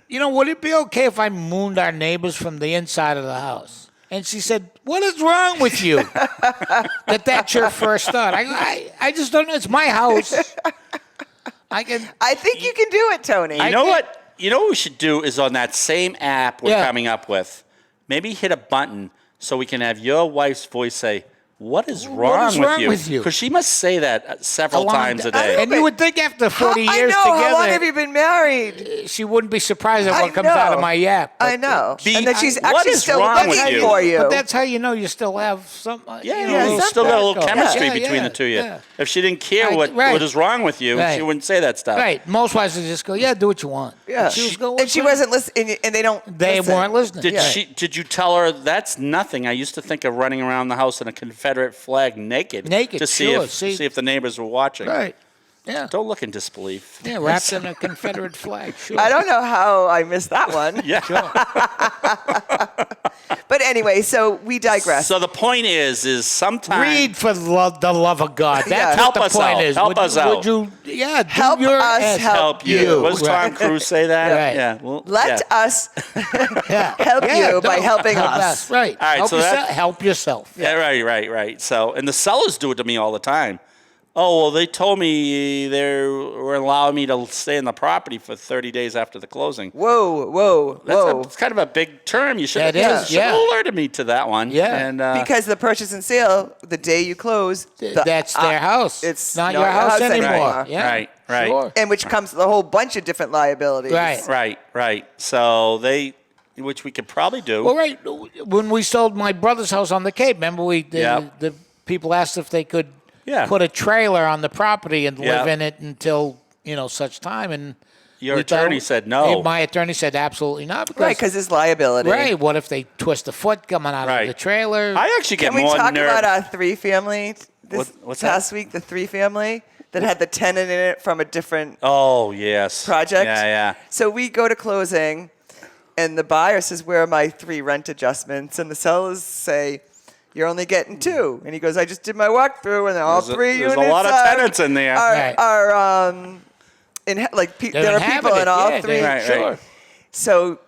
[SPEAKER 6] you know, would it be okay if I mooned our neighbors from the inside of the house? And she said, what is wrong with you? That's your first thought. I just don't know. It's my house.
[SPEAKER 5] I think you can do it, Tony.
[SPEAKER 4] You know what? You know what we should do is on that same app we're coming up with, maybe hit a button so we can have your wife's voice say, what is wrong with you? Because she must say that several times a day.
[SPEAKER 6] And you would think after 40 years
[SPEAKER 5] I know.
[SPEAKER 6] together,
[SPEAKER 5] How long have you been married?
[SPEAKER 6] she wouldn't be surprised at
[SPEAKER 5] I
[SPEAKER 6] what comes out of
[SPEAKER 5] know.
[SPEAKER 6] my yap.
[SPEAKER 5] I know. And that she's
[SPEAKER 4] what
[SPEAKER 5] actually
[SPEAKER 4] is
[SPEAKER 5] still
[SPEAKER 4] wrong with
[SPEAKER 5] looking
[SPEAKER 4] you?
[SPEAKER 5] for you.
[SPEAKER 6] But that's how you know you still have some.
[SPEAKER 4] You still got a little chemistry
[SPEAKER 6] Yeah,
[SPEAKER 4] between
[SPEAKER 6] yeah,
[SPEAKER 4] the two of you.
[SPEAKER 6] yeah.
[SPEAKER 4] If she didn't care what is wrong with you,
[SPEAKER 6] Right.
[SPEAKER 4] she wouldn't say that stuff.
[SPEAKER 6] Right. Most wives would just go, yeah, do what you want.
[SPEAKER 5] Yeah. And she wasn't listening, and they don't.
[SPEAKER 6] They
[SPEAKER 5] listen.
[SPEAKER 6] weren't listening.
[SPEAKER 4] Did you tell her that's nothing? I used to think of running around the house in a Confederate flag naked.
[SPEAKER 6] Naked,
[SPEAKER 4] To see
[SPEAKER 6] sure,
[SPEAKER 4] if the neighbors were watching.
[SPEAKER 6] Right. Yeah.
[SPEAKER 4] Don't look in disbelief.
[SPEAKER 6] Yeah, wrapped in a Confederate flag. Sure.
[SPEAKER 5] I don't know how I missed that one.
[SPEAKER 4] Yeah.
[SPEAKER 5] But anyway, so we digress.
[SPEAKER 4] So the point is sometimes
[SPEAKER 6] Read for the love of God. That's
[SPEAKER 4] Help
[SPEAKER 6] what the
[SPEAKER 4] us
[SPEAKER 6] point
[SPEAKER 4] out.
[SPEAKER 6] is.
[SPEAKER 4] Help
[SPEAKER 6] would,
[SPEAKER 4] us
[SPEAKER 6] you-
[SPEAKER 4] out.
[SPEAKER 6] Would you? Yeah. Do
[SPEAKER 5] Help
[SPEAKER 6] your
[SPEAKER 5] us
[SPEAKER 6] ass
[SPEAKER 5] help
[SPEAKER 6] you.
[SPEAKER 4] What does Tom Cruise say that?
[SPEAKER 6] Right.
[SPEAKER 4] Yeah. Well,
[SPEAKER 5] Let
[SPEAKER 4] yeah.
[SPEAKER 5] us
[SPEAKER 6] Yeah.
[SPEAKER 5] help
[SPEAKER 6] Yeah,
[SPEAKER 5] you by
[SPEAKER 6] no,
[SPEAKER 5] helping
[SPEAKER 6] help
[SPEAKER 5] us.
[SPEAKER 6] Right.
[SPEAKER 4] All right,
[SPEAKER 6] Help
[SPEAKER 4] so
[SPEAKER 6] yourself.
[SPEAKER 4] that-
[SPEAKER 6] Help yourself.
[SPEAKER 4] Yeah, right. So, and the sellers do it to me all the time. Oh, well, they told me they were allowing me to stay in the property for 30 days after the closing.
[SPEAKER 5] Whoa.
[SPEAKER 4] That's kind of a big term. You should have
[SPEAKER 6] That is, yeah.
[SPEAKER 4] alerted me to that one.
[SPEAKER 6] Yeah.
[SPEAKER 4] And,
[SPEAKER 5] Because the purchase and sale, the day you close,
[SPEAKER 6] That's their house.
[SPEAKER 5] it's
[SPEAKER 6] not
[SPEAKER 5] not
[SPEAKER 6] your
[SPEAKER 5] your
[SPEAKER 6] house
[SPEAKER 5] house
[SPEAKER 6] anymore.
[SPEAKER 5] anymore.
[SPEAKER 6] Yeah.
[SPEAKER 4] Right.
[SPEAKER 6] Sure.
[SPEAKER 5] and which comes with a whole bunch of different liabilities.
[SPEAKER 4] Right. So which we could probably do.
[SPEAKER 6] Well, right. When we sold my brother's house on the Cape, remember
[SPEAKER 4] Yep.
[SPEAKER 6] the people asked if they could
[SPEAKER 4] Yeah.
[SPEAKER 6] put a trailer on the property and live
[SPEAKER 4] Yep.
[SPEAKER 6] in it until such time. And
[SPEAKER 4] Your
[SPEAKER 6] we thought-
[SPEAKER 4] attorney said no.
[SPEAKER 6] My attorney said absolutely not. Because,
[SPEAKER 5] Right, because it's liability.
[SPEAKER 6] right. What if they twist a foot coming out
[SPEAKER 4] Right.
[SPEAKER 6] of the trailer?
[SPEAKER 4] I actually get
[SPEAKER 5] Can we
[SPEAKER 4] more
[SPEAKER 5] talk
[SPEAKER 4] nerve.
[SPEAKER 5] about our three-family this
[SPEAKER 4] What's that?
[SPEAKER 5] past week, the three-family that had the tenant in it from a different
[SPEAKER 4] Oh, yes.
[SPEAKER 5] project?
[SPEAKER 4] Yeah.
[SPEAKER 5] So we go to closing, and the buyer says, where are my 3 rent adjustments? And the sellers say, you're only getting 2. And he goes, I just did my walkthrough, and all
[SPEAKER 4] There's a-
[SPEAKER 5] 3
[SPEAKER 4] there's a
[SPEAKER 5] units
[SPEAKER 4] lot of tenants in there.
[SPEAKER 6] Right.
[SPEAKER 5] are there are people in all
[SPEAKER 6] yeah,
[SPEAKER 5] 3.
[SPEAKER 4] Right.
[SPEAKER 6] Sure.
[SPEAKER 5] So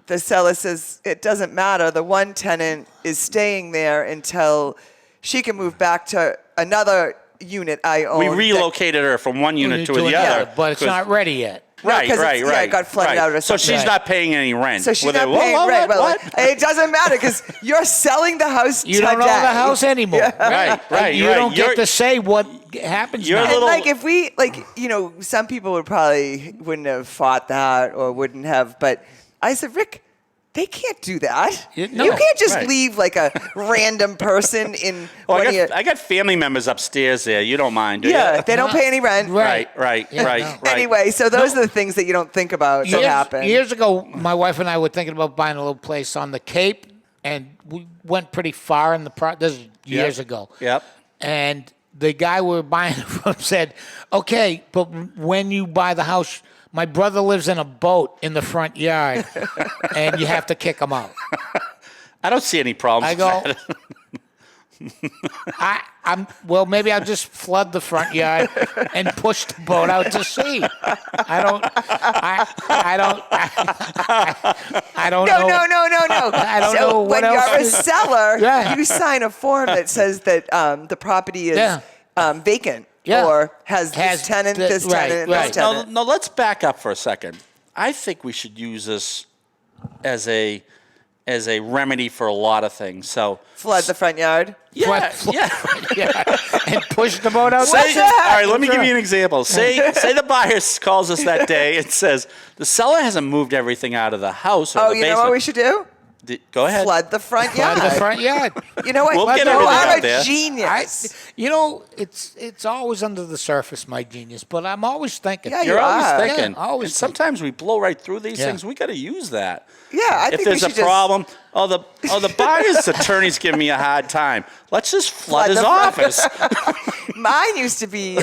[SPEAKER 5] the seller says, it doesn't matter. The one tenant is staying there until she can move back to another unit I own.
[SPEAKER 4] We
[SPEAKER 5] that-
[SPEAKER 4] relocated her from one unit to the other.
[SPEAKER 6] But it's
[SPEAKER 4] 'cause-
[SPEAKER 6] not ready yet.
[SPEAKER 4] Right,
[SPEAKER 5] 'cause
[SPEAKER 4] right.
[SPEAKER 5] it got flooded out or
[SPEAKER 4] So
[SPEAKER 5] something.
[SPEAKER 4] she's not paying any rent.
[SPEAKER 5] So she's
[SPEAKER 4] Were
[SPEAKER 5] not
[SPEAKER 4] they,
[SPEAKER 5] paying
[SPEAKER 4] "Whoa,
[SPEAKER 5] rent.
[SPEAKER 4] what?
[SPEAKER 5] Well, it doesn't matter because you're selling the house
[SPEAKER 6] You
[SPEAKER 5] today.
[SPEAKER 6] don't own the house anymore.
[SPEAKER 4] Right.
[SPEAKER 6] You don't get to say what happens
[SPEAKER 4] You're a
[SPEAKER 6] now.
[SPEAKER 5] And
[SPEAKER 4] little-
[SPEAKER 5] like if we some people wouldn't have fought that or wouldn't have, but I said, Rick, they can't do that.
[SPEAKER 6] No.
[SPEAKER 5] You can't just
[SPEAKER 4] Right.
[SPEAKER 5] leave like a random person in
[SPEAKER 4] Oh,
[SPEAKER 5] one of your.
[SPEAKER 4] I got family members upstairs there. You don't mind, do
[SPEAKER 5] Yeah,
[SPEAKER 4] you?
[SPEAKER 5] they don't pay any rent.
[SPEAKER 6] Right.
[SPEAKER 4] Right.
[SPEAKER 5] Anyway, so those are the things that you don't think about that happen.
[SPEAKER 6] Years ago, my wife and I were thinking about buying a little place on the Cape, and we went pretty far in the this is years ago.
[SPEAKER 4] Yep.
[SPEAKER 6] And the guy we were buying it from said, okay, but when you buy the house, my brother lives in a boat in the front yard, and you have to kick him out.
[SPEAKER 4] I don't see any problems.
[SPEAKER 6] I go, well, maybe I'll just flood the front yard and push the boat out to sea. I don't know.
[SPEAKER 5] No.
[SPEAKER 6] I don't
[SPEAKER 5] so
[SPEAKER 6] know what
[SPEAKER 5] when
[SPEAKER 6] else
[SPEAKER 5] you're a
[SPEAKER 6] to-
[SPEAKER 5] seller,
[SPEAKER 6] Yeah.
[SPEAKER 5] you sign a form that says that the property is vacant
[SPEAKER 6] Yeah.
[SPEAKER 5] or has this tenant,
[SPEAKER 6] the-
[SPEAKER 5] this
[SPEAKER 6] right,
[SPEAKER 5] tenant,
[SPEAKER 6] right.
[SPEAKER 5] this tenant.
[SPEAKER 4] No, let's back up for a second. I think we should use this as a remedy for a lot of things. So
[SPEAKER 5] Flood the front yard.
[SPEAKER 4] yeah.
[SPEAKER 6] And push the boat out.
[SPEAKER 4] Say,
[SPEAKER 5] the
[SPEAKER 4] all
[SPEAKER 5] heck?
[SPEAKER 4] right, let me give you an example. Say the buyer calls us that day and says the seller hasn't moved everything out of the house or
[SPEAKER 5] Oh,
[SPEAKER 4] the
[SPEAKER 5] you
[SPEAKER 4] basement.
[SPEAKER 5] know what we should do?
[SPEAKER 4] Go ahead.
[SPEAKER 5] Flood the front yard.
[SPEAKER 6] Flood the front yard.
[SPEAKER 5] You know what?
[SPEAKER 4] We'll get
[SPEAKER 5] you
[SPEAKER 4] everything
[SPEAKER 5] are
[SPEAKER 4] out
[SPEAKER 5] a
[SPEAKER 4] there.
[SPEAKER 5] genius.
[SPEAKER 6] It's always under the surface, my genius. But I'm always thinking.
[SPEAKER 5] Yeah,
[SPEAKER 4] You're
[SPEAKER 5] you
[SPEAKER 4] always
[SPEAKER 5] are.
[SPEAKER 4] thinking.
[SPEAKER 6] Yeah, always
[SPEAKER 4] and sometimes we blow right through these
[SPEAKER 6] Yeah.
[SPEAKER 4] things. We got to use that.
[SPEAKER 5] Yeah, I
[SPEAKER 4] If
[SPEAKER 5] think we
[SPEAKER 4] there's a
[SPEAKER 5] should just
[SPEAKER 4] problem, the buyer's attorney's giving me a hard time. Let's just flood his
[SPEAKER 5] the front-
[SPEAKER 4] office.
[SPEAKER 5] Mine used to be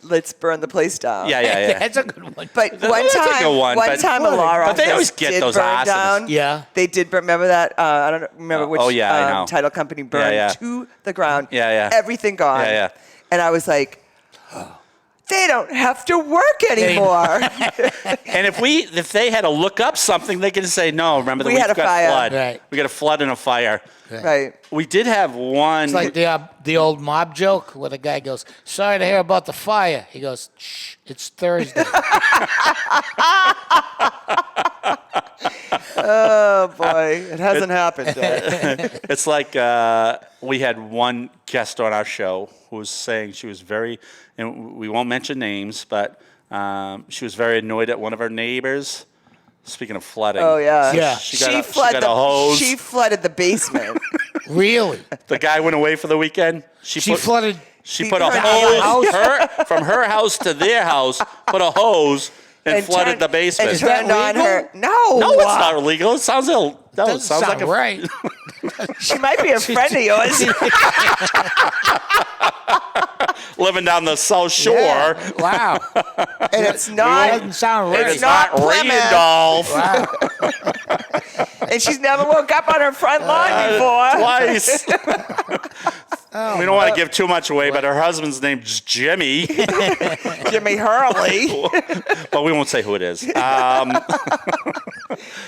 [SPEAKER 5] let's burn the place down.
[SPEAKER 4] Yeah.
[SPEAKER 6] That's a good one.
[SPEAKER 5] But
[SPEAKER 4] That's
[SPEAKER 5] one
[SPEAKER 4] a
[SPEAKER 5] time,
[SPEAKER 4] good one, but-
[SPEAKER 5] a law
[SPEAKER 4] But they
[SPEAKER 5] office
[SPEAKER 4] always get
[SPEAKER 5] did
[SPEAKER 4] those
[SPEAKER 5] burn
[SPEAKER 4] arsonists.
[SPEAKER 5] down.
[SPEAKER 6] Yeah.
[SPEAKER 5] They did. Remember that? I don't remember which
[SPEAKER 4] I know.
[SPEAKER 5] title company burned
[SPEAKER 4] Yeah.
[SPEAKER 5] to the ground.
[SPEAKER 4] Yeah.
[SPEAKER 5] Everything gone.
[SPEAKER 4] Yeah.
[SPEAKER 5] And I was like, they don't have to work anymore.
[SPEAKER 4] And if they had to look up something, they could say, no, remember that
[SPEAKER 5] We
[SPEAKER 4] we
[SPEAKER 5] had a
[SPEAKER 4] got
[SPEAKER 5] fire.
[SPEAKER 4] flood.
[SPEAKER 6] Right.
[SPEAKER 4] We got a flood and a fire.
[SPEAKER 5] Right.
[SPEAKER 4] We did have one.
[SPEAKER 6] It's like the old mob joke where the guy goes, "Sorry to hear about the fire." He goes, "Shh, it's Thursday."
[SPEAKER 5] Oh boy, it hasn't happened yet.
[SPEAKER 4] It's like we had one guest on our show who was saying she was very, and we won't mention names, but she was very annoyed at one of her neighbors. Speaking of flooding.
[SPEAKER 5] Oh yeah.
[SPEAKER 6] Yeah.
[SPEAKER 4] She got a hose.
[SPEAKER 5] She flooded the basement.
[SPEAKER 6] Really?
[SPEAKER 4] The guy went away for the weekend.
[SPEAKER 6] She flooded.
[SPEAKER 4] She put a
[SPEAKER 5] turned
[SPEAKER 4] hose from her house to their house, put a hose and flooded
[SPEAKER 5] turned-
[SPEAKER 4] the basement.
[SPEAKER 5] And
[SPEAKER 6] Is that
[SPEAKER 5] turned on
[SPEAKER 6] legal?
[SPEAKER 5] her. No.
[SPEAKER 4] No, it's not illegal. It sounds ill. No, it
[SPEAKER 6] Doesn't
[SPEAKER 4] sounds
[SPEAKER 6] sound
[SPEAKER 4] like a
[SPEAKER 6] right.
[SPEAKER 5] She might be a friend of yours.
[SPEAKER 4] living down the South Shore.
[SPEAKER 6] Yeah. Wow.
[SPEAKER 5] And it's
[SPEAKER 6] That
[SPEAKER 5] not.
[SPEAKER 6] doesn't sound right.
[SPEAKER 5] It's not Plymouth.
[SPEAKER 4] Randolph.
[SPEAKER 6] Wow.
[SPEAKER 5] And she's never woke up on her front lawn before.
[SPEAKER 4] Twice. We don't want to give too much away, but her husband's name's Jimmy.
[SPEAKER 5] Jimmy Hurley.
[SPEAKER 4] But we won't say who it is.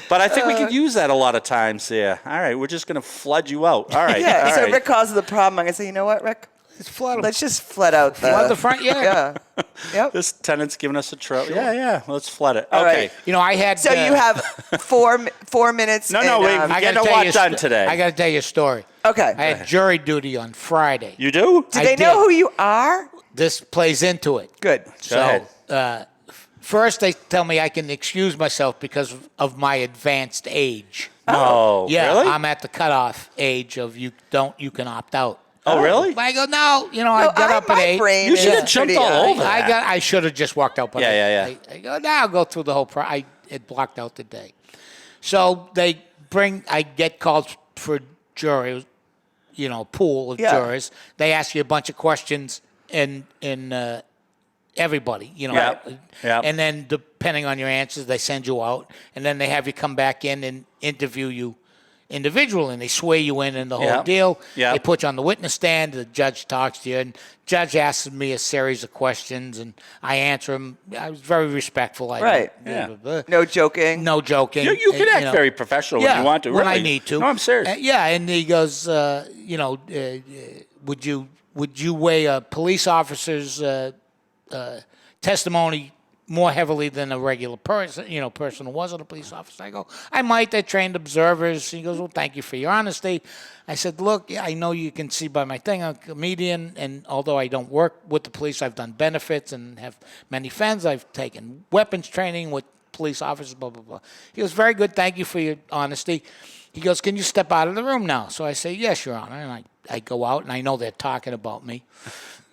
[SPEAKER 4] But I think we could use that a lot of times there. All right, we're just going to flood you out. All right.
[SPEAKER 5] Yeah.
[SPEAKER 4] all
[SPEAKER 5] So
[SPEAKER 4] right.
[SPEAKER 5] Rick causes the problem. I'm gonna say, you know what, Rick?
[SPEAKER 6] It's flooded.
[SPEAKER 5] Let's just flood out
[SPEAKER 6] Flood the front yard.
[SPEAKER 5] Yeah. Yep.
[SPEAKER 4] This tenant's giving us a trouble. Yeah, let's flood it.
[SPEAKER 5] All
[SPEAKER 4] Okay.
[SPEAKER 5] right.
[SPEAKER 6] You know, I had.
[SPEAKER 5] So you have 4 minutes.
[SPEAKER 4] No,
[SPEAKER 5] and,
[SPEAKER 4] wait.
[SPEAKER 6] I
[SPEAKER 4] Get
[SPEAKER 6] gotta
[SPEAKER 4] a
[SPEAKER 6] tell
[SPEAKER 4] lot
[SPEAKER 6] you
[SPEAKER 4] done today.
[SPEAKER 6] I got to tell you a story.
[SPEAKER 5] Okay.
[SPEAKER 6] I had jury duty on Friday.
[SPEAKER 4] You do?
[SPEAKER 5] Do
[SPEAKER 6] I
[SPEAKER 5] they
[SPEAKER 6] did.
[SPEAKER 5] know who you are?
[SPEAKER 6] This plays into it.
[SPEAKER 5] Good.
[SPEAKER 6] So, first they tell me I can excuse myself because of my advanced age.
[SPEAKER 4] Oh,
[SPEAKER 6] Yeah,
[SPEAKER 4] really?
[SPEAKER 6] I'm at the cutoff age of you can opt out.
[SPEAKER 4] Oh, really?
[SPEAKER 6] But I go, no, I got up at
[SPEAKER 5] my
[SPEAKER 6] 8.
[SPEAKER 5] brain
[SPEAKER 4] You should
[SPEAKER 5] is
[SPEAKER 4] have jumped
[SPEAKER 5] pretty
[SPEAKER 4] all
[SPEAKER 5] young.
[SPEAKER 4] over that.
[SPEAKER 6] I should have just walked out. But
[SPEAKER 4] Yeah.
[SPEAKER 6] I go, no, I'll go through the whole I had blocked out the day. So I get called for jury, pool of
[SPEAKER 5] Yeah.
[SPEAKER 6] jurors. They ask you a bunch of questions in everybody,
[SPEAKER 4] Yep.
[SPEAKER 6] And then depending on your answers, they send you out, and then they have you come back in and interview you individually, and they swear you in the whole
[SPEAKER 4] Yep.
[SPEAKER 6] deal.
[SPEAKER 4] Yep.
[SPEAKER 6] They put you on the witness stand. The judge talks to you, and judge asks me a series of questions, and I answer them. I was very respectful.
[SPEAKER 5] Right.
[SPEAKER 4] Yeah.
[SPEAKER 5] No joking.
[SPEAKER 6] No joking.
[SPEAKER 4] You can act
[SPEAKER 6] know.
[SPEAKER 4] very professional when you want to.
[SPEAKER 6] when I
[SPEAKER 4] really.
[SPEAKER 6] need to.
[SPEAKER 4] No, I'm serious.
[SPEAKER 6] Yeah, and he goes, would you weigh a police officer's testimony more heavily than a regular person who wasn't a police officer? I go, I might. They're trained observers. He goes, well, thank you for your honesty. I said, look, I know you can see by my thing, I'm a comedian, and although I don't work with the police, I've done benefits and have many friends. I've taken weapons training with police officers, blah, blah, blah. He goes, very good. Thank you for your honesty. He goes, can you step out of the room now? So I say, yes, Your Honor. And I go out, and I know they're talking about me.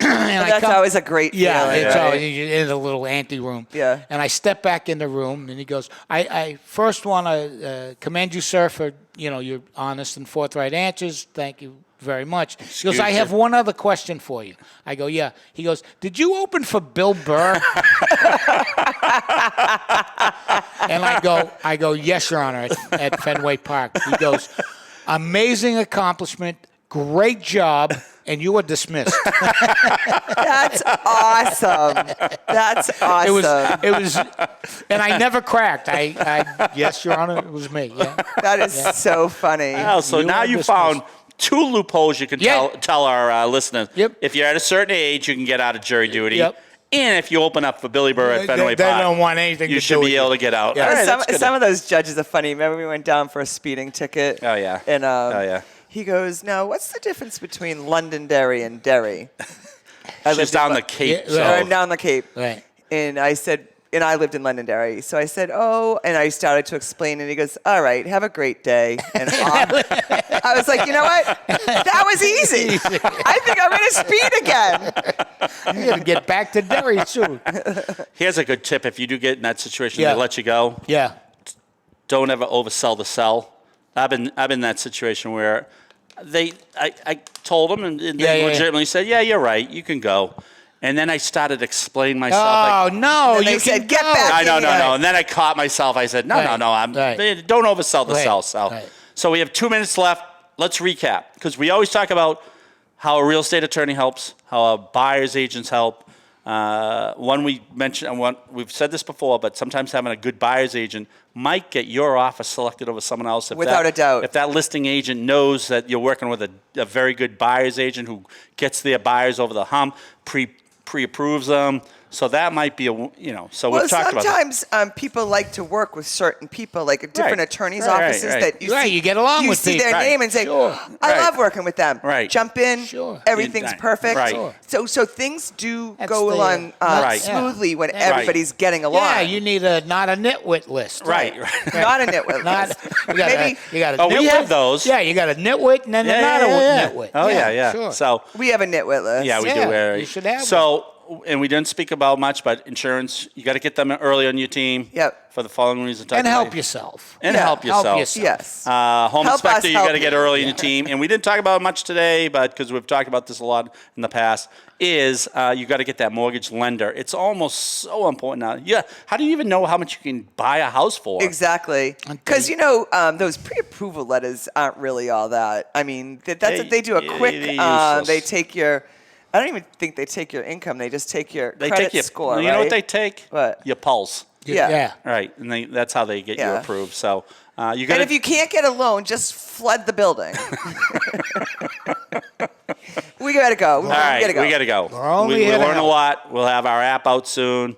[SPEAKER 6] And
[SPEAKER 5] That's always a great feeling.
[SPEAKER 6] it's
[SPEAKER 5] right?
[SPEAKER 6] always in a little ante room.
[SPEAKER 5] Yeah.
[SPEAKER 6] And I step back in the room, and he goes, I first want to commend you, sir, for your honest and forthright answers. Thank you very much. He goes, I have one other question for you. I go, yeah. He goes, did you open for Bill Burr? And I go, yes, Your Honor, at Fenway Park. He goes, amazing accomplishment, great job, and you were dismissed.
[SPEAKER 5] That's awesome. That's awesome.
[SPEAKER 6] It was, and I never cracked. Yes, Your Honor, it was me. Yeah.
[SPEAKER 5] That is so funny.
[SPEAKER 4] Oh, so
[SPEAKER 6] You
[SPEAKER 4] now
[SPEAKER 6] are
[SPEAKER 4] you
[SPEAKER 6] dismissed.
[SPEAKER 4] found 2 loopholes you can
[SPEAKER 6] Yeah.
[SPEAKER 4] tell our listeners.
[SPEAKER 6] Yep.
[SPEAKER 4] If you're at a certain age, you can get out of jury duty.
[SPEAKER 6] Yep.
[SPEAKER 4] And if you open up for Billy Burr at Fenway
[SPEAKER 6] They
[SPEAKER 4] Park,
[SPEAKER 6] don't want anything
[SPEAKER 4] you
[SPEAKER 6] to
[SPEAKER 4] should
[SPEAKER 6] do
[SPEAKER 4] be
[SPEAKER 6] with
[SPEAKER 4] able
[SPEAKER 6] you.
[SPEAKER 4] to get out.
[SPEAKER 6] Yeah.
[SPEAKER 4] All right,
[SPEAKER 5] some
[SPEAKER 4] that's good.
[SPEAKER 5] some of those judges are funny. Remember we went down for a speeding ticket?
[SPEAKER 4] Oh, yeah.
[SPEAKER 5] And
[SPEAKER 4] Oh, yeah.
[SPEAKER 5] he goes, now, what's the difference between Londonderry and Derry?
[SPEAKER 4] She's down the Cape.
[SPEAKER 6] Yeah,
[SPEAKER 4] so.
[SPEAKER 5] I'm down the Cape.
[SPEAKER 6] Right.
[SPEAKER 5] And I said, and I lived in Londonderry. So I said, oh, and I started to explain, and he goes, all right, have a great day. And I was like, you know what? That was easy. I think I'm going to speed again.
[SPEAKER 6] You got to get back to Derry soon.
[SPEAKER 4] Here's a good tip. If you do get in that situation,
[SPEAKER 6] Yeah.
[SPEAKER 4] they let you go.
[SPEAKER 6] Yeah.
[SPEAKER 4] Don't ever oversell the sell. I've been in that situation where I told them and they
[SPEAKER 6] Yeah.
[SPEAKER 4] legitimately said, yeah, you're right, you can go. And then I started explaining myself.
[SPEAKER 6] Oh,
[SPEAKER 4] like,
[SPEAKER 6] no.
[SPEAKER 5] And they
[SPEAKER 6] You
[SPEAKER 5] said,
[SPEAKER 6] can
[SPEAKER 5] "Get
[SPEAKER 6] go."
[SPEAKER 5] back
[SPEAKER 4] I know,
[SPEAKER 5] Yeah.
[SPEAKER 4] no. And then I caught myself. I said, no,
[SPEAKER 6] Right.
[SPEAKER 4] don't oversell the
[SPEAKER 6] Right.
[SPEAKER 4] sell. So.
[SPEAKER 6] Right.
[SPEAKER 4] So we have 2 minutes left. Let's recap, because we always talk about how a real estate attorney helps, how a buyer's agents help. One we mentioned, we've said this before, but sometimes having a good buyer's agent might get your offer selected over someone else.
[SPEAKER 5] Without a doubt.
[SPEAKER 4] If that listing agent knows that you're working with a very good buyer's agent who gets their buyers over the hump, pre-approves them. So that might be so
[SPEAKER 5] Well,
[SPEAKER 4] we've talked about that.
[SPEAKER 5] sometimes people like to work with certain people, like at different
[SPEAKER 4] Right.
[SPEAKER 5] attorneys'
[SPEAKER 4] Right,
[SPEAKER 5] offices
[SPEAKER 4] right.
[SPEAKER 5] that you
[SPEAKER 6] Right,
[SPEAKER 5] see.
[SPEAKER 6] you get along
[SPEAKER 5] you
[SPEAKER 6] with
[SPEAKER 5] see
[SPEAKER 6] people.
[SPEAKER 5] their
[SPEAKER 4] Right.
[SPEAKER 5] name and say,
[SPEAKER 6] Sure.
[SPEAKER 5] I
[SPEAKER 4] Right.
[SPEAKER 5] love working with them.
[SPEAKER 4] Right.
[SPEAKER 5] Jump in.
[SPEAKER 6] Sure.
[SPEAKER 5] Everything's
[SPEAKER 4] Right.
[SPEAKER 5] perfect.
[SPEAKER 4] Right.
[SPEAKER 6] Sure.
[SPEAKER 5] So things do
[SPEAKER 6] That's
[SPEAKER 5] go
[SPEAKER 6] the-
[SPEAKER 5] along
[SPEAKER 4] Right.
[SPEAKER 5] smoothly when
[SPEAKER 6] Yeah.
[SPEAKER 5] everybody's getting along.
[SPEAKER 6] Yeah, you need not a nitwit list.
[SPEAKER 4] Right.
[SPEAKER 5] Not a nitwit
[SPEAKER 6] Not,
[SPEAKER 5] list.
[SPEAKER 6] you got
[SPEAKER 5] Maybe
[SPEAKER 6] you got a
[SPEAKER 4] Oh, we
[SPEAKER 6] nitwit.
[SPEAKER 4] have those.
[SPEAKER 6] Yeah, you got a nitwit and then
[SPEAKER 4] Yeah,
[SPEAKER 6] not
[SPEAKER 4] yeah,
[SPEAKER 6] a
[SPEAKER 4] yeah.
[SPEAKER 6] nitwit.
[SPEAKER 4] Oh, yeah.
[SPEAKER 6] Sure.
[SPEAKER 4] So
[SPEAKER 5] we have a nitwit list.
[SPEAKER 4] yeah, we
[SPEAKER 6] Yeah,
[SPEAKER 4] do.
[SPEAKER 6] you should have
[SPEAKER 4] So and we didn't speak about much, but insurance, you got to get them early on your team.
[SPEAKER 5] Yep.
[SPEAKER 4] For the following reason.
[SPEAKER 6] And help yourself.
[SPEAKER 4] And
[SPEAKER 5] Yeah.
[SPEAKER 4] help yourself.
[SPEAKER 5] Yes.
[SPEAKER 4] Home
[SPEAKER 5] Help
[SPEAKER 4] inspector,
[SPEAKER 5] us
[SPEAKER 4] you
[SPEAKER 5] help
[SPEAKER 4] got to get
[SPEAKER 5] you.
[SPEAKER 4] early in your team. And we didn't talk about it much today, but because we've talked about this a lot in the past, is you got to get that mortgage lender. It's almost so important now. Yeah. How do you even know how much you can buy a house for?
[SPEAKER 5] Exactly. Because, those pre-approval letters aren't really all that. I mean, they do a quick,
[SPEAKER 4] useless.
[SPEAKER 5] they take your, I don't even think they take your income. They just take your
[SPEAKER 4] They
[SPEAKER 5] credit
[SPEAKER 4] take your
[SPEAKER 5] score,
[SPEAKER 4] You know
[SPEAKER 5] right?
[SPEAKER 4] what they take?
[SPEAKER 5] What?
[SPEAKER 4] Your pulse.
[SPEAKER 5] Yeah.
[SPEAKER 6] Yeah.
[SPEAKER 4] Right. And that's how they get you
[SPEAKER 5] Yeah.
[SPEAKER 4] approved. So you got
[SPEAKER 5] And if you can't get a loan, just flood the building. We got to go.
[SPEAKER 4] All right,
[SPEAKER 5] we got to go.
[SPEAKER 6] We're only
[SPEAKER 4] we
[SPEAKER 6] here to
[SPEAKER 4] learn a
[SPEAKER 6] help.
[SPEAKER 4] lot. We'll have our app out soon,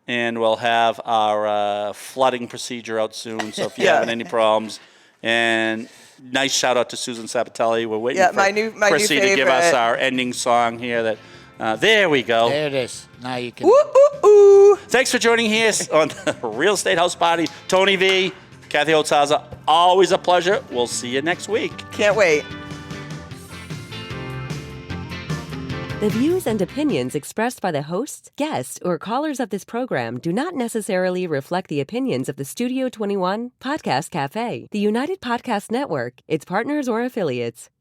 [SPEAKER 4] and we'll have our flooding procedure out soon. So if you're
[SPEAKER 5] Yeah.
[SPEAKER 4] having any problems, and nice shout out to Susan Sabatelli. We're waiting
[SPEAKER 5] Yeah,
[SPEAKER 4] for
[SPEAKER 5] my new
[SPEAKER 4] Chrissy to give us
[SPEAKER 5] favorite.
[SPEAKER 4] our ending song here. There we go.
[SPEAKER 6] There it is. Now you can.
[SPEAKER 5] Ooh, ooh, ooh.
[SPEAKER 4] Thanks for joining here on the Real Estate House Party. Tony V, Kathy Holtshouser, always a pleasure. We'll see you next week.
[SPEAKER 5] Can't wait.
[SPEAKER 1] The views and opinions expressed by the hosts, guests, or callers of this program do not necessarily reflect the opinions of the Studio 21 Podcast Café, the United Podcast Network, its partners, or affiliates.